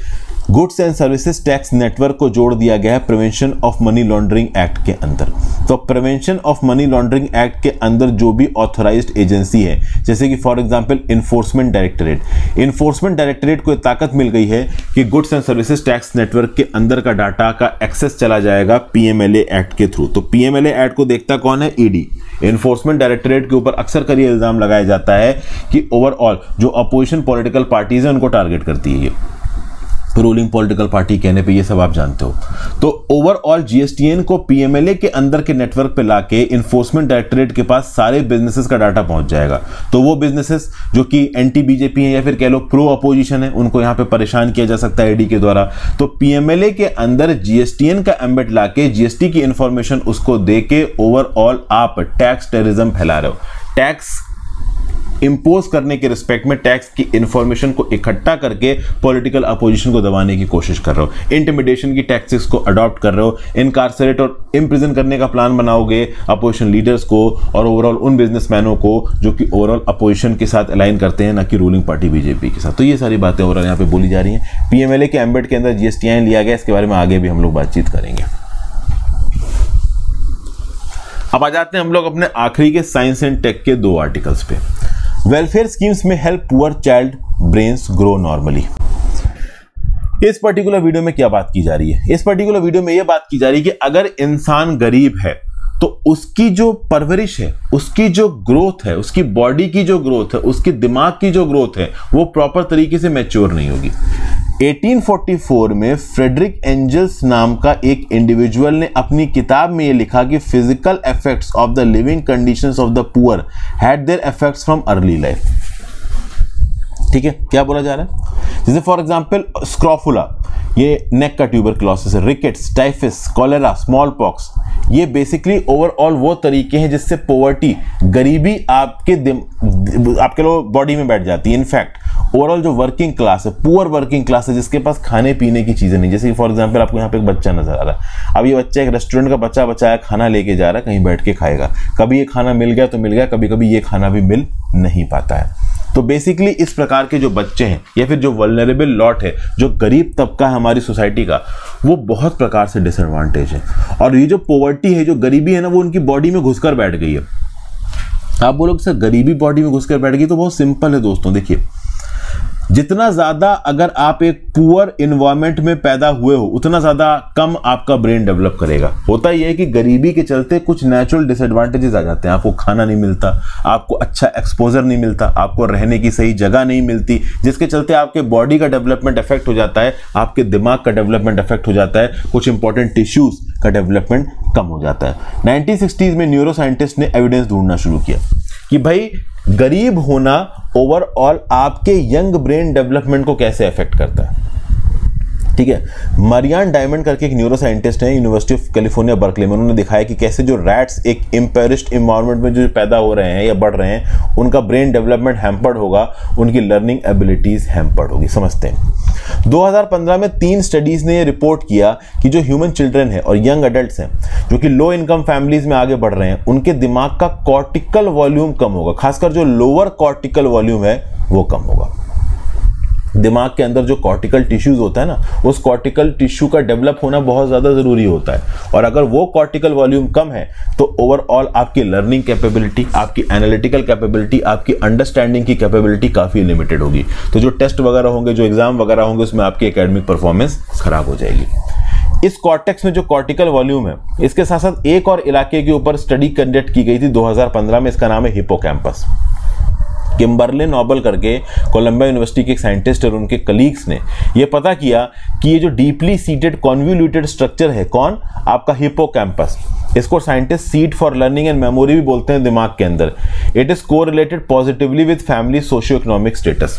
goods and services tax network को जोड़ दिया गया है prevention of money laundering act के अंदर। तो prevention of money laundering act के अंदर जो भी ऑथराइज्ड एजेंसी है, जैसे कि फॉर एग्जांपल इन्फोर्समेंट डायरेक्टरेट को ताकत मिल गई है कि goods and services tax network के अंदर का डाटा का एक्सेस चला जाएगा पीएमएलए एक्ट के थ्रू। तो पीएमएलए एक्ट को देखता कौन है? ईडी। इन्फोर्समेंट डायरेक्टरेट के ऊपर अक्सर कर ये इल्जाम लगाया जाता है कि ओवरऑल जो अपोजिशन पॉलिटिकल पार्टीज है उनको टारगेट करती है ये। रूलिंग पॉलिटिकल पार्टी कहने पे ये सब आप जानते हो। तो ओवरऑल जीएसटीएन को पीएमएलए के अंदर के नेटवर्क पे लाके इन्फोर्समेंट डायरेक्टरेट के पास सारे बिजनेसेस का डाटा पहुंच जाएगा। तो वो बिजनेसेस जो कि एंटी बीजेपी हैं या फिर कह लो प्रो अपोजिशन है, उनको यहाँ पे परेशान किया जा सकता है ईडी के द्वारा। तो पीएमएलए के अंदर जीएसटीएन का एम्बेड लाके जीएसटी की इंफॉर्मेशन उसको दे के ओवरऑल आप टैक्स टेररिज्म फैला रहे हो। टैक्स इंपोज करने के रिस्पेक्ट में टैक्स की इंफॉर्मेशन को इकट्ठा करके पॉलिटिकल अपोजिशन को दबाने की कोशिश कर रहे हो, इंटिमिडेशन की टैक्टिक्स को अडॉप्ट कर रहे हो, इनकार्सरेट और इम्प्रिजन करने का प्लान बनाओगे अपोजिशन लीडर्स को और ओवरऑल उन बिजनेसमैनों को जो कि ओवरऑल अपोजिशन के साथ अलाइन करते हैं, ना कि रूलिंग पार्टी बीजेपी के साथ। तो ये सारी बातें ओवरऑल यहाँ पे बोली जा रही हैं। पीएमएलए के एम्बेड के अंदर जीएसटीआई लिया गया, इसके बारे में आगे भी हम लोग बातचीत करेंगे। अब आ जाते हैं हम लोग अपने आखिरी के साइंस एंड टेक के 2 आर्टिकल्स पे। वेलफेयर स्कीम्स में help poor child brains grow normally. इस पर्टिकुलर वीडियो में क्या बात की जा रही है? इस पर्टिकुलर वीडियो में यह बात की जा रही है कि अगर इंसान गरीब है तो उसकी जो परवरिश है, उसकी जो ग्रोथ है, उसकी बॉडी की जो ग्रोथ है, उसके दिमाग की जो ग्रोथ है, वो प्रॉपर तरीके से मैच्योर नहीं होगी। 1844 में फ्रेडरिक एंजल्स नाम का एक इंडिविजुअल ने अपनी किताब में यह लिखा कि physical effects of the living conditions of the poor had there effects from early life. ठीक है, क्या बोला जा रहा है? जैसे फॉर एग्जांपल स्क्रॉफुला, ये नेक का ट्यूबरक्लोसिस है, rickets, typhus, cholera, small pox, ये बेसिकली ओवरऑल वो तरीके हैं जिससे पॉवर्टी, गरीबी आपके लोग बॉडी में बैठ जाती है। इनफैक्ट ओवरऑल जो वर्किंग क्लास है, पुअर वर्किंग क्लास है, जिसके पास खाने पीने की चीजें नहीं, जैसे फॉर एग्जांपल आपको यहाँ पे एक बच्चा नजर आ रहा है। अब ये बच्चा एक रेस्टोरेंट का बच्चा बचाया खाना लेके जा रहा है, कहीं बैठ के खाएगा। कभी ये खाना मिल गया तो मिल गया, कभी कभी ये खाना भी मिल नहीं पाता है। तो बेसिकली इस प्रकार के जो बच्चे हैं या फिर जो वल्नरेबल लॉट है, जो गरीब तबका है हमारी सोसाइटी का, वो बहुत प्रकार से डिसएडवांटेज है। और ये जो पॉवर्टी है, जो गरीबी है ना, वो उनकी बॉडी में घुसकर बैठ गई है। आप बोलोगे सर गरीबी बॉडी में घुसकर बैठ गई, तो बहुत सिंपल है दोस्तों। देखिए, जितना ज्यादा अगर आप एक पुअर इन्वायरमेंट में पैदा हुए हो उतना ज्यादा कम आपका ब्रेन डेवलप करेगा। होता यह है कि गरीबी के चलते कुछ नेचुरल डिसएडवांटेजेस आ जाते हैं। आपको खाना नहीं मिलता, आपको अच्छा एक्सपोजर नहीं मिलता, आपको रहने की सही जगह नहीं मिलती, जिसके चलते आपके बॉडी का डेवलपमेंट इफेक्ट हो जाता है, आपके दिमाग का डेवलपमेंट इफेक्ट हो जाता है, कुछ इंपॉर्टेंट टिश्यूज का डेवलपमेंट कम हो जाता है। 1960s में न्यूरो साइंटिस्ट ने एविडेंस ढूंढना शुरू किया कि भाई गरीब होना ओवरऑल आपके यंग ब्रेन डेवलपमेंट को कैसे अफेक्ट करता है। ठीक है, मरियान डायमंड करके एक न्यूरो साइंटिस्ट है यूनिवर्सिटी ऑफ कैलिफोर्निया बर्कले में, उन्होंने दिखाया कि कैसे जो रैट्स एक इम्पेरिश्ड इन्वायरमेंट में जो पैदा हो रहे हैं या बढ़ रहे हैं उनका ब्रेन डेवलपमेंट हैम्पर्ड होगा, उनकी लर्निंग एबिलिटीज हैम्पर्ड होगी। समझते हैं 2015 में 3 स्टडीज ने रिपोर्ट किया कि जो ह्यूमन चिल्ड्रन है और यंग एडल्ट्स हैं जो कि लो इनकम फैमिलीज में आगे बढ़ रहे हैं, उनके दिमाग का कॉर्टिकल वॉल्यूम कम होगा, खासकर जो लोअर कॉर्टिकल वॉल्यूम है वो कम होगा। दिमाग के अंदर जो कॉर्टिकल टिश्यूज होता है ना, उस कॉर्टिकल टिश्यू का डेवलप होना बहुत ज़्यादा ज़रूरी होता है, और अगर वो कॉर्टिकल वॉल्यूम कम है तो ओवरऑल आपकी लर्निंग कैपेबिलिटी, आपकी एनालिटिकल कैपेबिलिटी, आपकी अंडरस्टैंडिंग की कैपेबिलिटी काफ़ी लिमिटेड होगी। तो जो टेस्ट वगैरह होंगे, जो एग्जाम वगैरह होंगे, उसमें आपकी एकेडमिक परफॉर्मेंस खराब हो जाएगी। इस कॉर्टेक्स में जो कॉर्टिकल वॉल्यूम है, इसके साथ साथ एक और इलाके के ऊपर स्टडी कंडक्ट की गई थी 2015 में, इसका नाम है हिपोकैम्पस। किम्बरले नोबल करके कोलंबिया यूनिवर्सिटी के एक साइंटिस्ट और उनके कलीग्स ने यह पता किया कि ये जो डीपली सीटेड कॉन्वोल्यूटेड स्ट्रक्चर है, कौन? आपका हिपोकैम्पस। इसको scientist seat for learning and memory भी बोलते हैं दिमाग के अंदर। It is correlated positively with family socio economic status.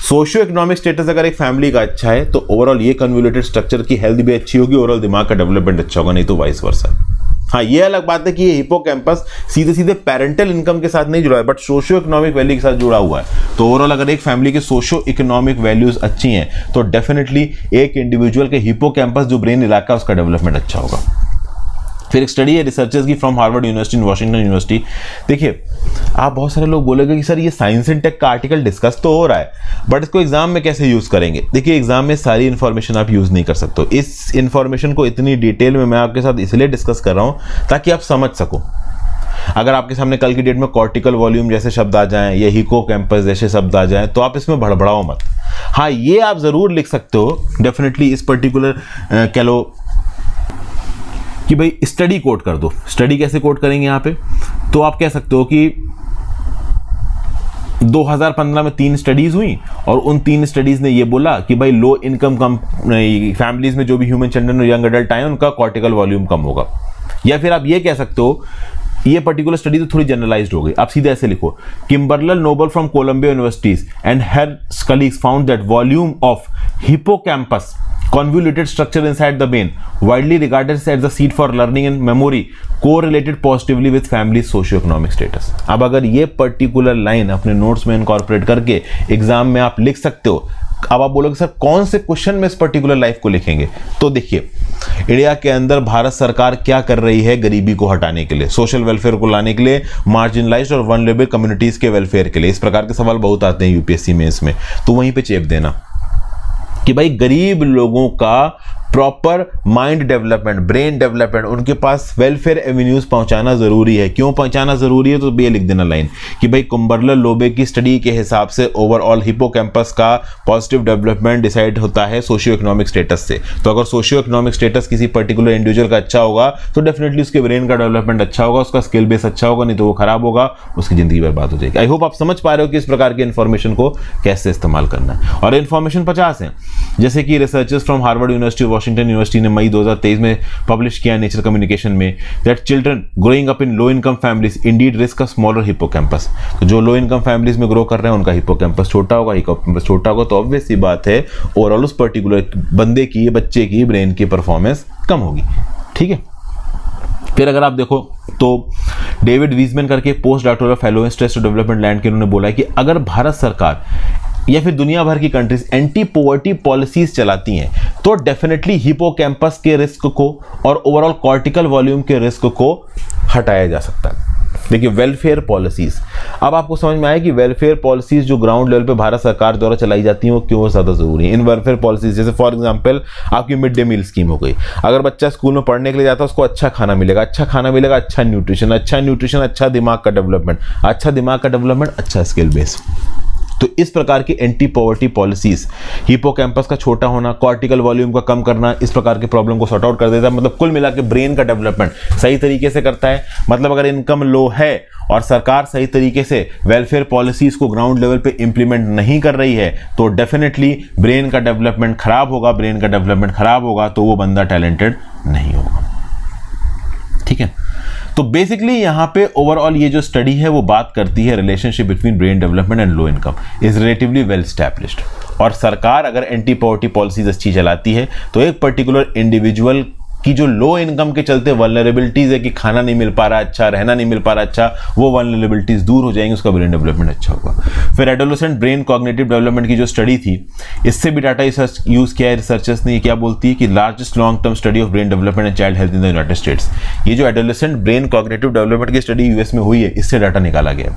Socio economic status अगर एक फैमिली का अच्छा है तो ओवरऑल ये कन्वोल्यूटेड स्ट्रक्चर की हेल्थ भी अच्छी होगी, ओवरऑल दिमाग का डेवलपमेंट अच्छा होगा, नहीं तो वाइस वर्सा। हाँ, ये अलग बात है कि ये हिपोकैम्पस सीधे सीधे पेरेंटल इनकम के साथ नहीं जुड़ा है, बट सोशियो इकोनॉमिक वैल्यू के साथ जुड़ा हुआ है। तो ओवरऑल अगर एक फैमिली की सोशियो इकोनॉमिक वैल्यूज अच्छी हैं तो डेफिनेटली एक इंडिविजुअल के हिपोकैम्पस जो ब्रेन इलाका है उसका डेवलपमेंट अच्छा होगा। फिर एक स्टडी है रिसर्चर्स की from Harvard university, Washington university. देखिए, आप बहुत सारे लोग बोलेंगे कि सर ये साइंस एंड टेक का आर्टिकल डिस्कस तो हो रहा है, बट इसको एग्जाम में कैसे यूज करेंगे? देखिए, एग्जाम में सारी इंफॉर्मेशन आप यूज नहीं कर सकते। इस इंफॉर्मेशन को इतनी डिटेल में मैं आपके साथ इसलिए डिस्कस कर रहा हूं ताकि आप समझ सको। अगर आपके सामने कल की डेट में कॉर्टिकल वॉल्यूम जैसे शब्द आ जाएं या हिपोकैम्पस जैसे शब्द आ जाएं तो आप इसमें भड़बड़ाओ मत। हाँ, ये आप जरूर लिख सकते हो डेफिनेटली इस पर्टिकुलर कह लो कि भाई स्टडी कोट कर दो। स्टडी कैसे कोट करेंगे यहाँ पे? तो आप कह सकते हो कि 2015 में 3 स्टडीज हुई और उन 3 स्टडीज ने ये बोला कि भाई लो इनकम कम फैमिलीज में जो भी ह्यूमन चिल्ड्रन और यंग एडल्ट आए उनका कॉर्टिकल वॉल्यूम कम होगा। या फिर आप ये कह सकते हो, ये पर्टिकुलर स्टडी तो थोड़ी जनरलाइज्ड हो गई, आप सीधे ऐसे लिखो, Kimberly Noble from Columbia universities and her colleagues found that volume of hippocampus convoluted structure inside the brain widely regarded as the seat for learning and memory correlated positively with family socio-economic status। अब अगर ये particular line अपने notes में incorporate करके exam में आप लिख सकते हो। अब आप बोलोगे सर कौन से क्वेश्चन में इस पर्टिकुलर लाइफ को लिखेंगे? तो देखिए, इंडिया के अंदर भारत सरकार क्या कर रही है गरीबी को हटाने के लिए, सोशल वेलफेयर को लाने के लिए, मार्जिनलाइज्ड और वल्नरेबल कम्युनिटीज के वेलफेयर के लिए। इस प्रकार के सवाल बहुत आते हैं यूपीएससी में इसमें, तो वहीं पे चेप देना कि भाई गरीब लोगों का proper mind development, brain development, उनके पास वेलफेयर एवेन्यूज पहुंचाना जरूरी है। क्यों पहुंचाना जरूरी है? तो ये लिख देना लाइन कि भाई किम्बरले लोबे की स्टडी के हिसाब से ओवरऑल हिपोकैम्पस का पॉजिटिव डेवलपमेंट डिसाइड होता है सोशियो इकोनॉमिक स्टेटस से। तो अगर सोशियो इकोनॉमिक स्टेटस किसी पर्टिकुलर इंडिविजुअल का अच्छा होगा तो डेफिनेटली उसके ब्रेन का डेवलपमेंट अच्छा होगा, उसका स्किल बेस अच्छा होगा, नहीं तो वो खराब होगा, उसकी जिंदगी बर्बाद हो जाएगी। आई होप आप समझ पा रहे हो कि इस प्रकार की इन्फॉर्मेशन को कैसे इस्तेमाल करना है। और इन्फॉर्मेशन 50 है, जैसे कि researchers from Harvard university, Washington university ने मई 2023 में पब्लिश किया नेचर कम्युनिकेशन में that children growing up in low income families Indeed risk a smaller hippocampus. तो जो लो इनकम फैमिलीज में ग्रो कर रहे हैं उनका हिपोकैम्पस छोटा होगा, हिपोकैम्पस छोटा होगा तो ऑब्वियस सी बात है ओवरऑल उस पर्टिकुलर बंदे की, बच्चे की ब्रेन की परफॉर्मेंस कम होगी। ठीक है, फिर अगर आप देखो तो डेविड वीजमैन करके post doctoral fellow in stress development land के उन्होंने बोला है कि अगर भारत सरकार या फिर दुनिया भर की कंट्रीज एंटी पॉवर्टी पॉलिसीज चलाती हैं तो डेफिनेटली हिपोकैम्पस के रिस्क को और ओवरऑल कॉर्टिकल वॉल्यूम के रिस्क को हटाया जा सकता है। देखिए, वेलफेयर पॉलिसीज, अब आपको समझ में आया कि वेलफेयर पॉलिसीज जो ग्राउंड लेवल पे भारत सरकार द्वारा चलाई जाती हैं वो क्यों ज़्यादा जरूरी है। इन वेलफेयर पॉलिसीज जैसे फॉर एग्जांपल आपकी मिड डे मील स्कीम हो गई। अगर बच्चा स्कूल में पढ़ने के लिए जाता है उसको अच्छा खाना मिलेगा, अच्छा न्यूट्रिशन, अच्छा दिमाग का डेवलपमेंट, अच्छा स्किल बेस। तो इस प्रकार की एंटी पॉवर्टी पॉलिसीज हिपोकैम्पस का छोटा होना, कॉर्टिकल वॉल्यूम का कम करना, इस प्रकार के प्रॉब्लम को सॉर्ट आउट कर देता है। मतलब कुल मिला के ब्रेन का डेवलपमेंट सही तरीके से करता है। मतलब अगर इनकम लो है और सरकार सही तरीके से वेलफेयर पॉलिसीज को ग्राउंड लेवल पे इंप्लीमेंट नहीं कर रही है तो डेफिनेटली ब्रेन का डेवलपमेंट खराब होगा। ब्रेन का डेवलपमेंट खराब होगा तो वो बंदा टैलेंटेड नहीं होगा। ठीक है, तो बेसिकली यहां पे ओवरऑल ये जो स्टडी है वो बात करती है relationship between brain development and low income is relatively well established. और सरकार अगर एंटी पॉवर्टी पॉलिसीज अच्छी चलाती है तो एक पर्टिकुलर इंडिविजुअल की जो लो इनकम के चलते वल्नरेबिलिटीज है कि खाना नहीं मिल पा रहा अच्छा, रहना नहीं मिल पा रहा अच्छा, वो वल्नरेबिलिटीज दूर हो जाएंगी, उसका ब्रेन डेवलपमेंट अच्छा होगा। फिर एडोलेसेंट ब्रेन कॉग्निटिव डेवलपमेंट की जो स्टडी थी, इससे भी डाटा यूज किया है रिसर्चर्स ने। ये क्या बोलती है कि largest long term study of brain development and child health in the United states. ये जो एडोलेसेंट ब्रेन कॉग्निटिव डेवलपमेंट की स्टडी यूएस में हुई है, इससे डाटा निकाला गया।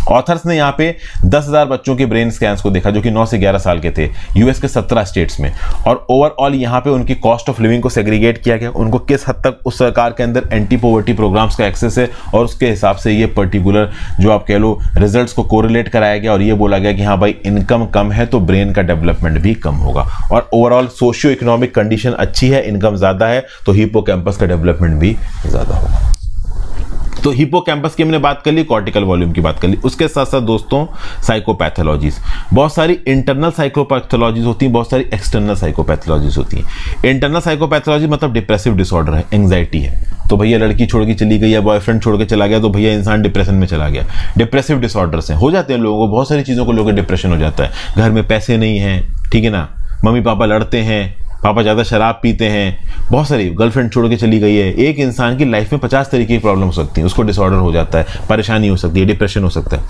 ऑथर्स ने यहाँ पे 10,000 बच्चों के ब्रेन स्कैन्स को देखा जो कि 9 से 11 साल के थे यूएस के 17 स्टेट्स में, और ओवरऑल यहाँ पे उनकी कॉस्ट ऑफ लिविंग को सेग्रीगेट किया गया, उनको किस हद तक उस सरकार के अंदर एंटी पॉवर्टी प्रोग्राम्स का एक्सेस है, और उसके हिसाब से ये पर्टिकुलर जो आप कह लो रिजल्ट्स को कोरिलेट कराया गया और ये बोला गया कि हाँ भाई इनकम कम है तो ब्रेन का डेवलपमेंट भी कम होगा। और ओवरऑल सोशियो इकोनॉमिक कंडीशन अच्छी है, इनकम ज्यादा है तो हिपोकैम्पस का डेवलपमेंट भी ज्यादा होगा। तो हिपोकैम्पस की हमने बात कर ली, कॉर्टिकल वॉल्यूम की बात कर ली। उसके साथ साथ दोस्तों साइकोपैथोलॉजीज, बहुत सारी इंटरनल साइकोपैथोलॉजीज होती हैं, बहुत सारी एक्सटर्नल साइकोपैथोलॉजीज होती हैं। इंटरनल साइकोपैथोलॉजी मतलब डिप्रेसिव डिसऑर्डर है, एंग्जाइटी है, तो भैया लड़की छोड़ के चली गई या बॉयफ्रेंड छोड़ के चला गया तो भैया इंसान डिप्रेशन में चला गया। डिप्रेसिव डिसऑर्डर्स हैं, हो जाते हैं लोगों को, बहुत सारी चीज़ों को लोगों को डिप्रेशन हो जाता है। घर में पैसे नहीं हैं, ठीक है ना, मम्मी पापा लड़ते हैं, पापा ज़्यादा शराब पीते हैं, बहुत सारी गर्लफ्रेंड छोड़ के चली गई है। एक इंसान की लाइफ में 50 तरीके की प्रॉब्लम हो सकती है, उसको डिसऑर्डर हो जाता है, परेशानी हो सकती है, डिप्रेशन हो सकता है।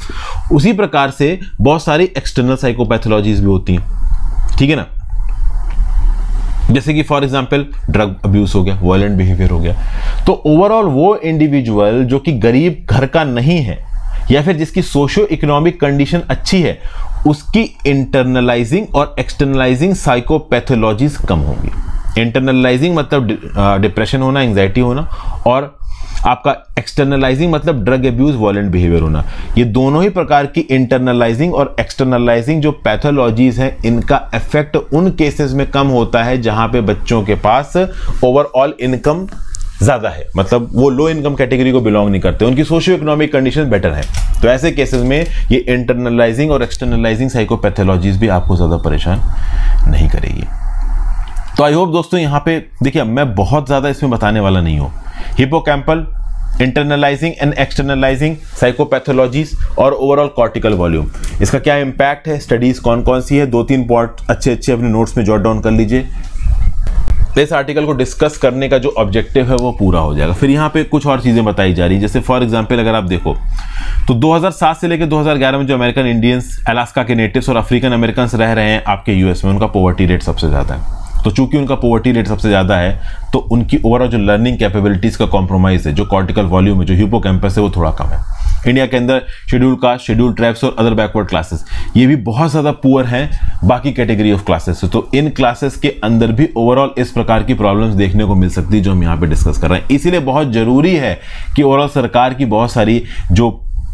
उसी प्रकार से बहुत सारी एक्सटर्नल साइकोपैथोलॉजीज भी होती हैं, ठीक है ना, जैसे कि फॉर एग्जांपल ड्रग अब्यूज हो गया, वायलेंट बिहेवियर हो गया। तो ओवरऑल वो इंडिविजुअल जो कि गरीब घर का नहीं है या फिर जिसकी सोशियो इकोनॉमिक कंडीशन अच्छी है, उसकी इंटरनलाइजिंग और एक्सटर्नलाइजिंग साइकोपैथोलॉजीज कम होंगी। इंटरनलाइजिंग मतलब डिप्रेशन होना, एंग्जाइटी होना, और आपका एक्सटर्नलाइजिंग मतलब ड्रग अब्यूज, वायलेंट बिहेवियर होना। ये दोनों ही प्रकार की इंटरनलाइजिंग और एक्सटर्नलाइजिंग जो पैथोलॉजीज हैं, इनका इफेक्ट उन केसेस में कम होता है जहां पे बच्चों के पास ओवरऑल इनकम ज्यादा है, मतलब वो लो इनकम कैटेगरी को बिलोंग नहीं करते, उनकी सोशियो इकोनॉमिक कंडीशन बेटर है। तो ऐसे केसेस में ये इंटरनलाइजिंग और एक्सटर्नलाइजिंग साइकोपैथोलॉजीज भी आपको ज्यादा परेशान नहीं करेगी। तो आई होप दोस्तों यहाँ पे देखिए, मैं बहुत ज्यादा इसमें बताने वाला नहीं हूं। हिपोकैम्पल, इंटरनलाइजिंग एंड एक्सटर्नलाइजिंग साइकोपैथोलॉजीज और ओवरऑल कॉर्टिकल वॉल्यूम, इसका क्या इंपैक्ट है, स्टडीज कौन कौन सी है, 2-3 पॉइंट अच्छे अपने नोट्स में जॉट डाउन कर लीजिए। इस आर्टिकल को डिस्कस करने का जो ऑब्जेक्टिव है वो पूरा हो जाएगा। फिर यहाँ पे कुछ और चीजें बताई जा रही है, जैसे फॉर एग्जांपल अगर आप देखो तो 2007 से लेकर 2011 में जो अमेरिकन इंडियंस, अलास्का के नेटिव्स और अफ्रीकन अमेरिकन रह रहे हैं आपके यूएस में, उनका पॉवर्टी रेट सबसे ज्यादा है। तो चूंकि उनका पॉवर्टी रेट सबसे ज्यादा है तो उनकी ओवरऑल जो लर्निंग कैपेबिलिटीज का कॉम्प्रोमाइज है, जो कॉर्टिकल वॉल्यूम है, जो हिपोकैम्पस है, वो थोड़ा कम है। इंडिया के अंदर शेड्यूल कास्ट, शेड्यूल ट्राइब्स और अदर बैकवर्ड क्लासेस, ये भी बहुत ज्यादा पुअर हैं बाकी कैटेगरी ऑफ क्लासेस से। तो इन क्लासेस के अंदर भी ओवरऑल इस प्रकार की प्रॉब्लम्स देखने को मिल सकती है जो हम यहाँ पे डिस्कस कर रहे हैं। इसीलिए बहुत जरूरी है कि ओवरऑल सरकार की बहुत सारी जो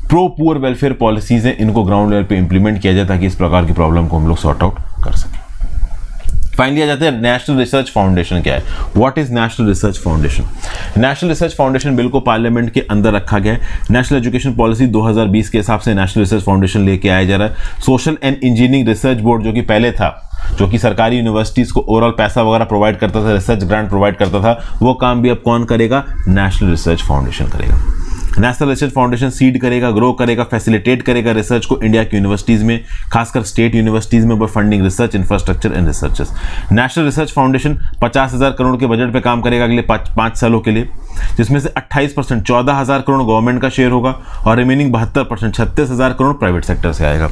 प्रो पुअर वेलफेयर पॉलिसीज हैं, इनको ग्राउंड लेवल पे इंप्लीमेंट किया जाए ताकि इस प्रकार की प्रॉब्लम को हम लोग सॉर्ट आउट कर सकें। फाइनली आ जाते हैं नेशनल रिसर्च फाउंडेशन क्या है। What is national research foundation? National research foundation bill को पार्लियामेंट के अंदर रखा गया है। नेशनल एजुकेशन पॉलिसी 2020 के हिसाब से नेशनल रिसर्च फाउंडेशन लेके आया जा रहा है। Social and engineering research board जो कि पहले था, जो कि सरकारी यूनिवर्सिटीज को ओवरऑल पैसा वगैरह प्रोवाइड करता था, रिसर्च ग्रांट प्रोवाइड करता था, वो काम भी अब कौन करेगा? नेशनल रिसर्च फाउंडेशन करेगा। नेशनल रिसर्च फाउंडेशन सीड करेगा, ग्रो करेगा, फैसिलिटेट करेगा रिसर्च को इंडिया की यूनिवर्सिटीज में, खासकर स्टेट यूनिवर्सिटीज में, funding research infrastructure and researchers. National research foundation 50,000 crore के बजट पे काम करेगा अगले 5 सालों के लिए, जिसमें से 28% 14,000 करोड़ गवर्नमेंट का शेयर होगा और रिमेनिंग 72% 36,000 करोड़ प्राइवेट सेक्टर से आएगा।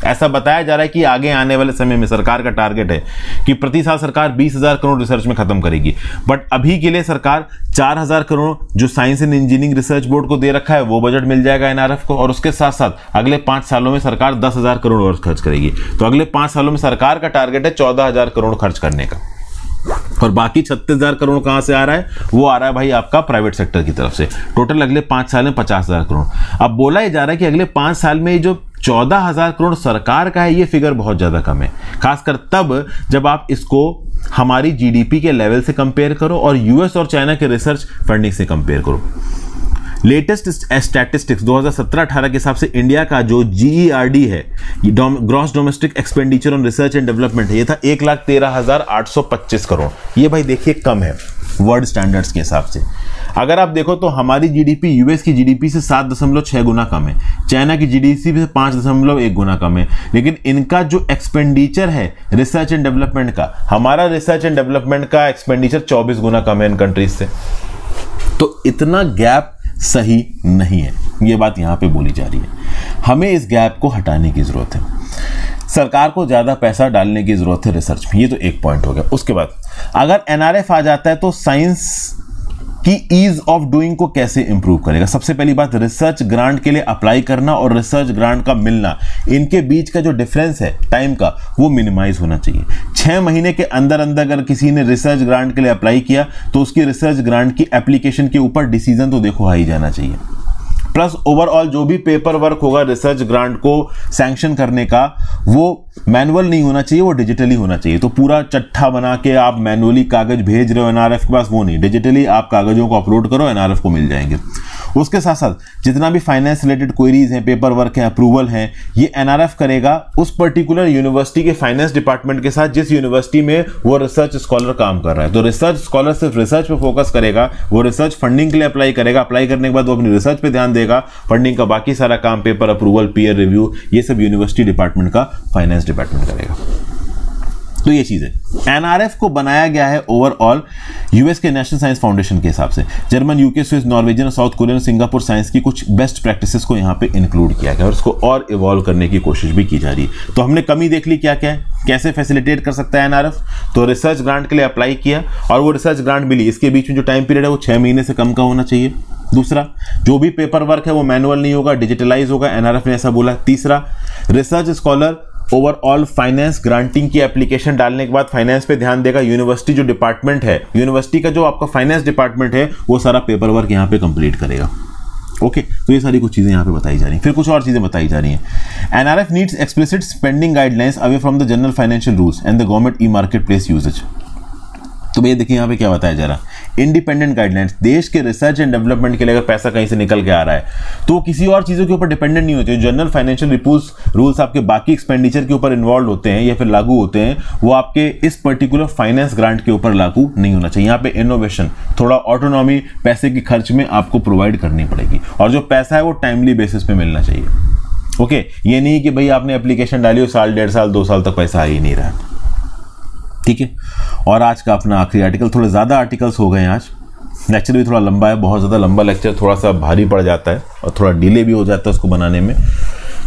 ऐसा बताया जा रहा है कि आगे आने वाले समय में सरकार का टारगेट है कि प्रति साल सरकार 20,000 करोड़ रिसर्च में खत्म करेगी। बट अभी के लिए सरकार 4,000 करोड़ जो science and engineering research board को दे रखा है वो बजट मिल जाएगा एनआरएफ को, और उसके साथ साथ अगले 5 सालों में सरकार 10,000 करोड़ और खर्च करेगी। तो अगले 5 सालों में सरकार का टारगेट है 14,000 करोड़ खर्च करने का, और बाकी 36,000 करोड़ कहां से आ रहा है? वो आ रहा है भाई आपका प्राइवेट सेक्टर की तरफ से। टोटल अगले 5 साल में 50,000 करोड़। अब बोला जा रहा है कि अगले 5 साल में जो 14,000 करोड़ सरकार का है, ये फिगर बहुत ज्यादा कम है, खासकर तब जब आप इसको हमारी जीडीपी के लेवल से कंपेयर करो और यूएस और चाइना के रिसर्च फंडिंग से कंपेयर करो। लेटेस्ट स्टैटिस्टिक्स 2017-18 के हिसाब से इंडिया का जो GERD है, gross domestic expenditure on research and development है, ये था 1,13,825 करोड़। ये भाई देखिए कम है वर्ल्ड स्टैंडर्ड्स के हिसाब से। अगर आप देखो तो हमारी जीडीपी यूएस की जीडीपी से 7.6 गुना कम है, चाइना की जीडीपी से 5.1 गुना कम है, लेकिन इनका जो एक्सपेंडिचर है रिसर्च एंड डेवलपमेंट का, हमारा रिसर्च एंड डेवलपमेंट का एक्सपेंडिचर 24 गुना कम है इन कंट्रीज से। तो इतना गैप सही नहीं है, ये बात यहां पे बोली जा रही है। हमें इस गैप को हटाने की जरूरत है, सरकार को ज्यादा पैसा डालने की जरूरत है रिसर्च में। ये तो एक पॉइंट हो गया। उसके बाद अगर एनआरएफ आ जाता है तो साइंस की ईज ऑफ डूइंग को कैसे इंप्रूव करेगा? सबसे पहली बात, रिसर्च ग्रांट के लिए अप्लाई करना और रिसर्च ग्रांट का मिलना, इनके बीच का जो डिफरेंस है टाइम का, वो मिनिमाइज होना चाहिए। 6 महीने के अंदर अंदर अगर किसी ने रिसर्च ग्रांट के लिए अप्लाई किया तो उसकी रिसर्च ग्रांट की एप्लीकेशन के ऊपर डिसीजन तो देखो आ ही जाना चाहिए। प्लस ओवरऑल जो भी पेपर वर्क होगा रिसर्च ग्रांट को सैंक्शन करने का, वो मैनुअल नहीं होना चाहिए, वो डिजिटली होना चाहिए। तो पूरा चट्टा बना के आप मैनुअली कागज भेज रहे हो एनआरएफ के पास, वो नहीं, डिजिटली आप कागजों को अपलोड करो, एनआरएफ को मिल जाएंगे। उसके साथ साथ जितना भी फाइनेंस रिलेटेड क्वेरीज हैं, पेपर वर्क है, अप्रूवल हैं, ये एनआरएफ करेगा उस पर्टिकुलर यूनिवर्सिटी के फाइनेंस डिपार्टमेंट के साथ जिस यूनिवर्सिटी में वो रिसर्च स्कॉलर काम कर रहा है। तो रिसर्च स्कॉलर सिर्फ रिसर्च पे फोकस करेगा, वो रिसर्च फंडिंग के लिए अप्लाई करेगा, अप्लाई करने के बाद वो अपनी रिसर्च पे ध्यान देगा, फंडिंग का बाकी सारा काम, पेपर अप्रूवल, पीयर रिव्यू, ये सब यूनिवर्सिटी डिपार्टमेंट का फाइनेंस डिपार्टमेंट करेगा। तो ये चीज है। एनआरएफ को बनाया गया है ओवरऑल यूएस के नेशनल साइंस फाउंडेशन के हिसाब से, German, UK, Swiss, Norwegian, south Korean, Singapore science की कुछ बेस्ट प्रैक्टिसेस को यहाँ पे इंक्लूड किया गया और उसको और इवॉल्व करने की कोशिश भी की जा रही है। तो हमने कमी देख ली क्या क्या है, कैसे फैसिलिटेट कर सकता है एनआरएफ। तो रिसर्च ग्रांट के लिए अप्लाई किया और वो रिसर्च ग्रांट मिली, इसके बीच में जो टाइम पीरियड है वो 6 महीने से कम का होना चाहिए। दूसरा, जो भी पेपर वर्क है वो मैनुअल नहीं होगा, डिजिटलाइज होगा, एनआरएफ ने ऐसा बोला। तीसरा, research scholar overall finance granting की एप्लीकेशन डालने के बाद फाइनेंस पे ध्यान देगा। यूनिवर्सिटी जो डिपार्टमेंट है, यूनिवर्सिटी का जो आपका फाइनेंस डिपार्टमेंट है, वो सारा पेपर वर्क यहाँ पे कंप्लीट करेगा। ओके, तो ये सारी कुछ चीजें यहाँ पे बताई जा रही हैं। फिर कुछ और चीजें बताई जा रही हैं। NRF needs explicit spending guidelines away from the general financial rules and the government e marketplace usages. तो भैया देखिए यहाँ पे क्या बताया जा रहा है, इंडिपेंडेंट गाइडलाइंस। देश के रिसर्च एंड डेवलपमेंट के लिए अगर पैसा कहीं से निकल के आ रहा है तो किसी और चीजों के ऊपर डिपेंडेंट नहीं होते। जनरल फाइनेंशियल रूल्स आपके बाकी एक्सपेंडिचर के ऊपर इन्वॉल्व होते हैं या फिर लागू होते हैं, वो आपके इस पर्टिकुलर फाइनेंस ग्रांट के ऊपर लागू नहीं होना चाहिए। यहाँ पे इनोवेशन, थोड़ा ऑटोनॉमी पैसे की खर्च में आपको प्रोवाइड करनी पड़ेगी और जो पैसा है वो टाइमली बेसिस पे मिलना चाहिए। ओके, ये नहीं कि भाई आपने एप्लीकेशन डाली हो, साल, 1.5 साल, 2 साल तक पैसा आ ही नहीं रहा। ठीक है, और आज का अपना आखिरी आर्टिकल, थोड़े ज़्यादा आर्टिकल्स हो गए हैं आज, लेक्चर भी थोड़ा लंबा है, बहुत ज़्यादा लंबा लेक्चर थोड़ा सा भारी पड़ जाता है और थोड़ा डिले भी हो जाता है उसको बनाने में।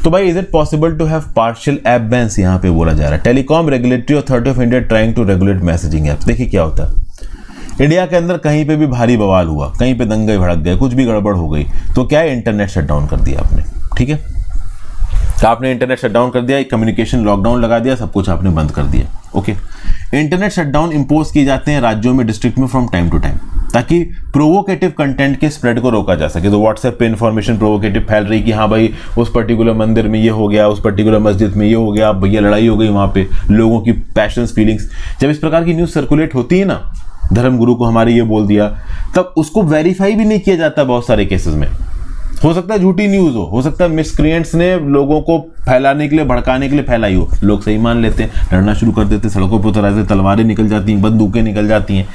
तो भाई, is it possible to have partial app bans, यहाँ पे बोला जा रहा है। Telecom regulatory authority of India trying to regulate messaging apps. देखिए क्या होता है, इंडिया के अंदर कहीं पे भी भारी बवाल हुआ, कहीं पे दंगे भड़क गए, कुछ भी गड़बड़ हो गई, तो क्या है, इंटरनेट शट डाउन कर दिया आपने। ठीक है, तो आपने इंटरनेट शट डाउन कर दिया, कम्युनिकेशन लॉकडाउन लगा दिया, सब कुछ आपने बंद कर दिया। ओके, इंटरनेट शटडाउन इंपोज किए जाते हैं राज्यों में, डिस्ट्रिक्ट में फ्रॉम टाइम टू टाइम, ताकि प्रोवोकेटिव कंटेंट के स्प्रेड को रोका जा सके। तो व्हाट्सएप पे इंफॉर्मेशन प्रोवोकेटिव फैल रही कि हाँ भाई उस पर्टिकुलर मंदिर में ये हो गया, उस पर्टिकुलर मस्जिद में ये हो गया, भैया लड़ाई हो गई वहाँ पे, लोगों की पैशंस, फीलिंग्स, जब इस प्रकार की न्यूज़ सर्कुलेट होती है ना, धर्मगुरु को हमारे ये बोल दिया, तब उसको वेरीफाई भी नहीं किया जाता बहुत सारे केसेस में। हो सकता है झूठी न्यूज़ हो सकता है मिसक्रिएंट्स ने लोगों को फैलाने के लिए, भड़काने के लिए फैलाई हो, लोग सही मान लेते हैं, लड़ना शुरू कर देते हैं, सड़कों पर उतर आते हैं, तलवारें निकल जाती हैं, बंदूकें निकल जाती हैं।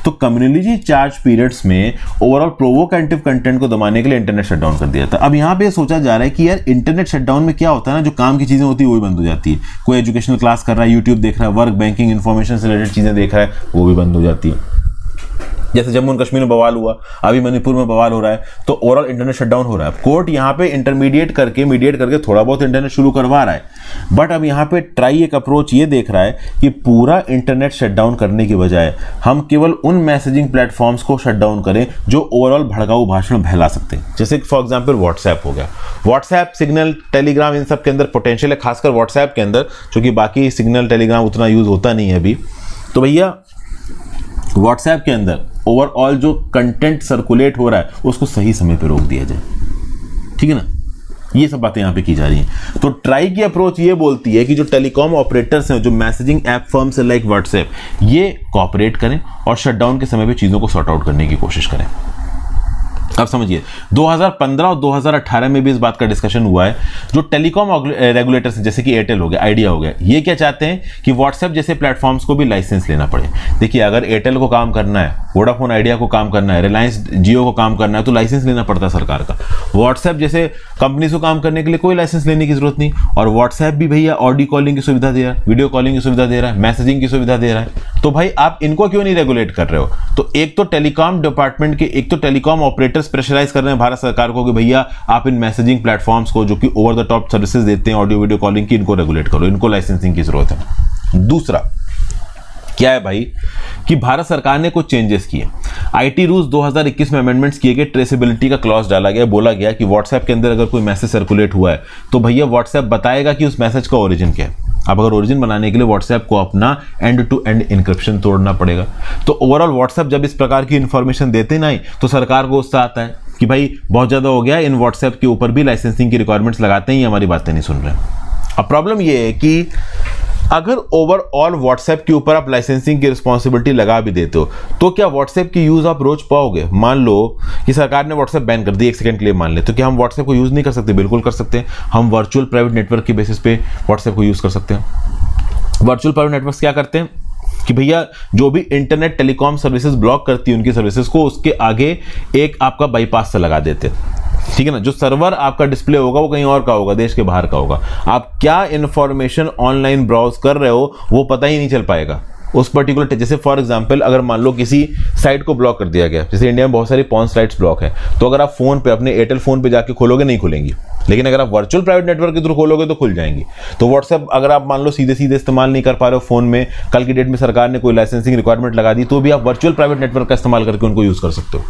तो कम्युनिटी चार्ज पीरियड्स में ओवरऑल प्रोवोकेटिव कंटेंट को दबाने के लिए इंटरनेट शटडाउन कर दिया था। अब यहाँ पे सोचा जा रहा है कि यार इंटरनेट शटडाउन में क्या होता है ना, जो काम की चीज़ें होती है वो भी बंद हो जाती है। कोई एजुकेशनल क्लास कर रहा है, यूट्यूब देख रहा है, वर्क, बैंकिंग, इन्फॉर्मेशन से रिलेटेड चीज़ें देख रहा है, वो भी बंद हो जाती है। जैसे जम्मू एंड कश्मीर में बवाल हुआ, अभी मणिपुर में बवाल हो रहा है, तो ओवरऑल इंटरनेट शटडाउन हो रहा है। कोर्ट यहाँ पे मीडिएट करके थोड़ा बहुत इंटरनेट शुरू करवा रहा है, बट अब यहाँ पे ट्राई एक अप्रोच ये देख रहा है कि पूरा इंटरनेट शटडाउन करने की बजाय हम केवल उन मैसेजिंग प्लेटफॉर्म्स को शटडाउन करें जो ओवरऑल भड़काऊ भाषण फैला सकते हैं। जैसे फॉर एग्जाम्पल व्हाट्सएप हो गया, व्हाट्सएप, सिग्नल, टेलीग्राम, इन सब के अंदर पोटेंशियल है, खासकर व्हाट्सएप के अंदर, क्योंकि बाकी सिग्नल, टेलीग्राम उतना यूज होता नहीं है अभी। तो भैया व्हाट्सएप के अंदर ओवरऑल जो कंटेंट सर्कुलेट हो रहा है उसको सही समय पे रोक दिया जाए। ठीक है ना, ये सब बातें यहाँ पे की जा रही हैं। तो ट्राई की अप्रोच ये बोलती है कि जो टेलीकॉम ऑपरेटर्स हैं, जो मैसेजिंग ऐप फर्म्स है लाइक व्हाट्सएप, ये कॉपरेट करें और शटडाउन के समय पे चीज़ों को सॉर्ट आउट करने की कोशिश करें। अब समझिए 2015 और 2018 में भी इस बात का डिस्कशन हुआ है। जो टेलीकॉम रेगुलेटर्स हैं जैसे कि एयरटेल हो गया, आइडिया हो गया, ये क्या चाहते हैं कि व्हाट्सएप जैसे प्लेटफॉर्म्स को भी लाइसेंस लेना पड़े। देखिए अगर एयरटेल को काम करना है, वोडाफोन आइडिया को काम करना है, रिलायंस जियो को काम करना है तो लाइसेंस लेना पड़ता है सरकार का। व्हाट्सएप जैसे कंपनी को काम करने के लिए कोई लाइसेंस लेने की जरूरत नहीं। और व्हाट्सएप भी भैया ऑडियो कॉलिंग की सुविधा दे रहा है, वीडियो कॉलिंग की सुविधा दे रहा है, मैसेजिंग की सुविधा दे रहा है, तो भाई आप इनको क्यों नहीं रेगुलेट कर रहे हो? तो एक तो टेलीकॉम डिपार्टमेंट के, एक तो टेलीकॉम ऑपरेटर्स प्रेशराइज कर रहे हैं भारत सरकार को कि भैया आप इन मैसेजिंग प्लेटफॉर्म्स को जो कि ओवर द टॉप सर्विसेज देते हैं ऑडियो वीडियो कॉलिंग की, इनको रेगुलेट करो, इनको लाइसेंसिंग की जरूरत है। दूसरा क्या है भाई कि भारत सरकार ने कुछ चेंजेस किए। आईटी रूल्स 2021 में अमेंडमेंट्स किए गए, ट्रेसेबिलिटी का क्लॉज डाला गया, बोला गया कि व्हाट्सएप के अंदर अगर कोई मैसेज सर्कुलेट हुआ है तो भैया व्हाट्सएप बताएगा कि उस मैसेज का ओरिजिन क्या है। अब अगर ओरिजिन बनाने के लिए व्हाट्सएप को अपना एंड टू एंड इनक्रिप्शन तोड़ना पड़ेगा। तो ओवरऑल व्हाट्सएप जब इस प्रकार की इंफॉर्मेशन देते नहीं तो सरकार को गुस्सा आता है कि भाई बहुत ज़्यादा हो गया, इन व्हाट्सएप के ऊपर भी लाइसेंसिंग की रिक्वायरमेंट्स लगाते हैं, हमारी बातें नहीं सुन रहे। अब प्रॉब्लम ये है कि अगर ओवरऑल व्हाट्सएप के ऊपर आप लाइसेंसिंग की रिस्पॉन्सिबिलिटी लगा भी देते हो तो क्या व्हाट्सएप की यूज़ आप रोज पाओगे? मान लो कि सरकार ने व्हाट्सएप बैन कर दी, एक सेकंड के लिए मान ले, तो क्या हम व्हाट्सएप को यूज़ नहीं कर सकते? बिल्कुल कर सकते हैं। हम वर्चुअल प्राइवेट नेटवर्क की बेसिस पे व्हाट्सएप को यूज़ कर सकते हैं। वर्चुअल प्राइवेट नेटवर्क्स क्या करते हैं कि भैया जो भी इंटरनेट टेलीकॉम सर्विसेज ब्लॉक करती है उनकी सर्विसेज को उसके आगे एक आपका बाईपास से लगा देते हैं, ठीक है ना। जो सर्वर आपका डिस्प्ले होगा वो कहीं और का होगा, देश के बाहर का होगा। आप क्या इंफॉर्मेशन ऑनलाइन ब्राउज कर रहे हो वो पता ही नहीं चल पाएगा उस पर्टिकुलर। जैसे फॉर एग्जांपल अगर मान लो किसी साइट को ब्लॉक कर दिया गया, जैसे इंडिया में बहुत सारी पॉर्न साइट्स ब्लॉक है, तो अगर आप फोन पे अपने एयरटेल फोन पे जाके खोलोगे नहीं खुलेंगी, लेकिन अगर आप वर्चुअल प्राइवेट नेटवर्क के थ्रू खोलोगे तो खुल जाएंगी। तो व्हाट्सएप अगर आप मान लो सीधे सीधे इस्तेमाल नहीं कर पा रहे हो फोन में, कल की डेट में सरकार ने कोई लाइसेंसिंग रिक्वायरमेंट लगा दी, तो भी आप वर्चुअल प्राइवेट नेटवर्क का इस्तेमाल करके उनको यूज कर सकते हो।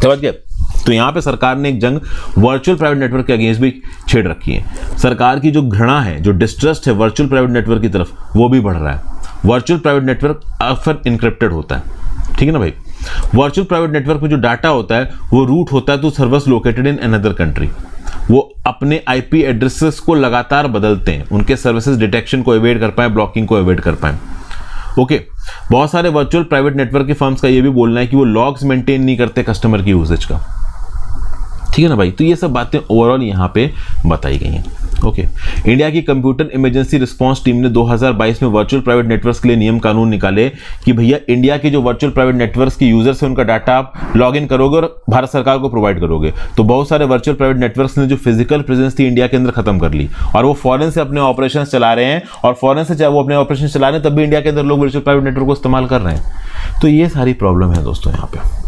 समझ गए? तो यहां पे सरकार ने एक जंग वर्चुअल प्राइवेट नेटवर्क के अगेंस्ट भी छेड़ रखी है। सरकार की जो घृणा है, जो डिस्ट्रस्ट है वर्चुअल प्राइवेट नेटवर्क की तरफ, वो भी बढ़ रहा है। वर्चुअल प्राइवेट नेटवर्क अक्सर इनक्रिप्टेड होता है, ठीक है ना भाई। वर्चुअल प्राइवेट नेटवर्क में जो डाटा होता है वो रूट होता है to servers located in another country. वो अपने आईपी एड्रेसेस को लगातार बदलते हैं, उनके सर्विसेज डिटेक्शन को एवॉइड कर पाए, ब्लॉकिंग को एवॉइड कर पाए। ओके, बहुत सारे वर्चुअल प्राइवेट नेटवर्क के फर्म्स का ये भी बोलना है कि वो लॉग्स मेंटेन नहीं करते कस्टमर की यूसेज का, ठीक है ना भाई। तो ये सब बातें ओवरऑल यहाँ पे बताई गई हैं। ओके, इंडिया की कंप्यूटर इमरजेंसी रिस्पांस टीम ने 2022 में वर्चुअल प्राइवेट नेटवर्क्स के लिए नियम कानून निकाले कि भैया इंडिया के जो वर्चुअल प्राइवेट नेटवर्क्स के यूजर्स हैं उनका डाटा आप लॉग इन करोगे और भारत सरकार को प्रोवाइड करोगे। तो बहुत सारे वर्चुअल प्राइवेट नेटवर्क्स ने जो फिजिकल प्रेजेंस थी इंडिया के अंदर खत्म कर ली और वो फॉरेन से अपने ऑपरेशन चला रहे हैं, और फॉरेन से चाहे वो अपने ऑपरेशन चला रहे हैं तब भी इंडिया के अंदर लोग वर्चुअल प्राइवेट नेटवर्क को इस्तेमाल कर रहे हैं। तो ये सारी प्रॉब्लम है दोस्तों यहाँ पे।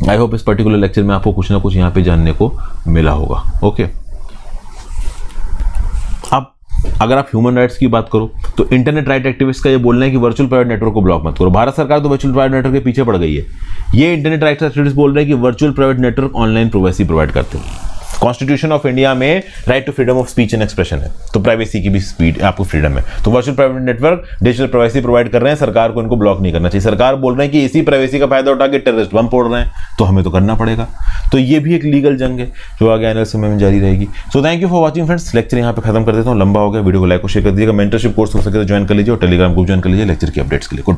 आई होप इस पर्टिकुलर लेक्चर में आपको कुछ ना कुछ यहाँ पे जानने को मिला होगा। ओके, अब अगर आप ह्यूमन राइट्स की बात करो तो इंटरनेट राइट एक्टिविस्ट का ये बोलना है कि वर्चुअल प्राइवेट नेटवर्क को ब्लॉक मत करो। भारत सरकार तो वर्चुअल प्राइवेट नेटवर्क के पीछे पड़ गई है। ये इंटरनेट राइट एक्टिविस्ट बोल रहे हैं कि virtual private network online privacy provide करते हैं। कॉन्स्टिट्यूशन ऑफ इंडिया में right to freedom of speech and expression है, तो प्राइवेसी की भी स्पीड आपको फ्रीडम है। तो virtual private network digital privacy provide कर रहे हैं, सरकार को इनको ब्लॉक नहीं करना चाहिए। सरकार बोल रहे हैं कि इसी प्राइवेसी का फायदा उठा के टेररिस्ट बम फोड़ रहे हैं, तो हमें तो करना पड़ेगा। तो ये भी एक लीगल जंग है जो आगे आने वाले समय में जारी रहेगी। So thank you for watching friends. Lecture यहाँ पे खत्म कर देता हूँ, लंबा हो गया। वीडियो को लाइक और शेयर कर दीजिएगा। मेंटरशिप कोर्स हो सके तो ज्वाइन कर लीजिए और टेलीग्राम ग्रुप ज्वाइन कर लीजिए लेक्चर की अपडेट्स के लिए।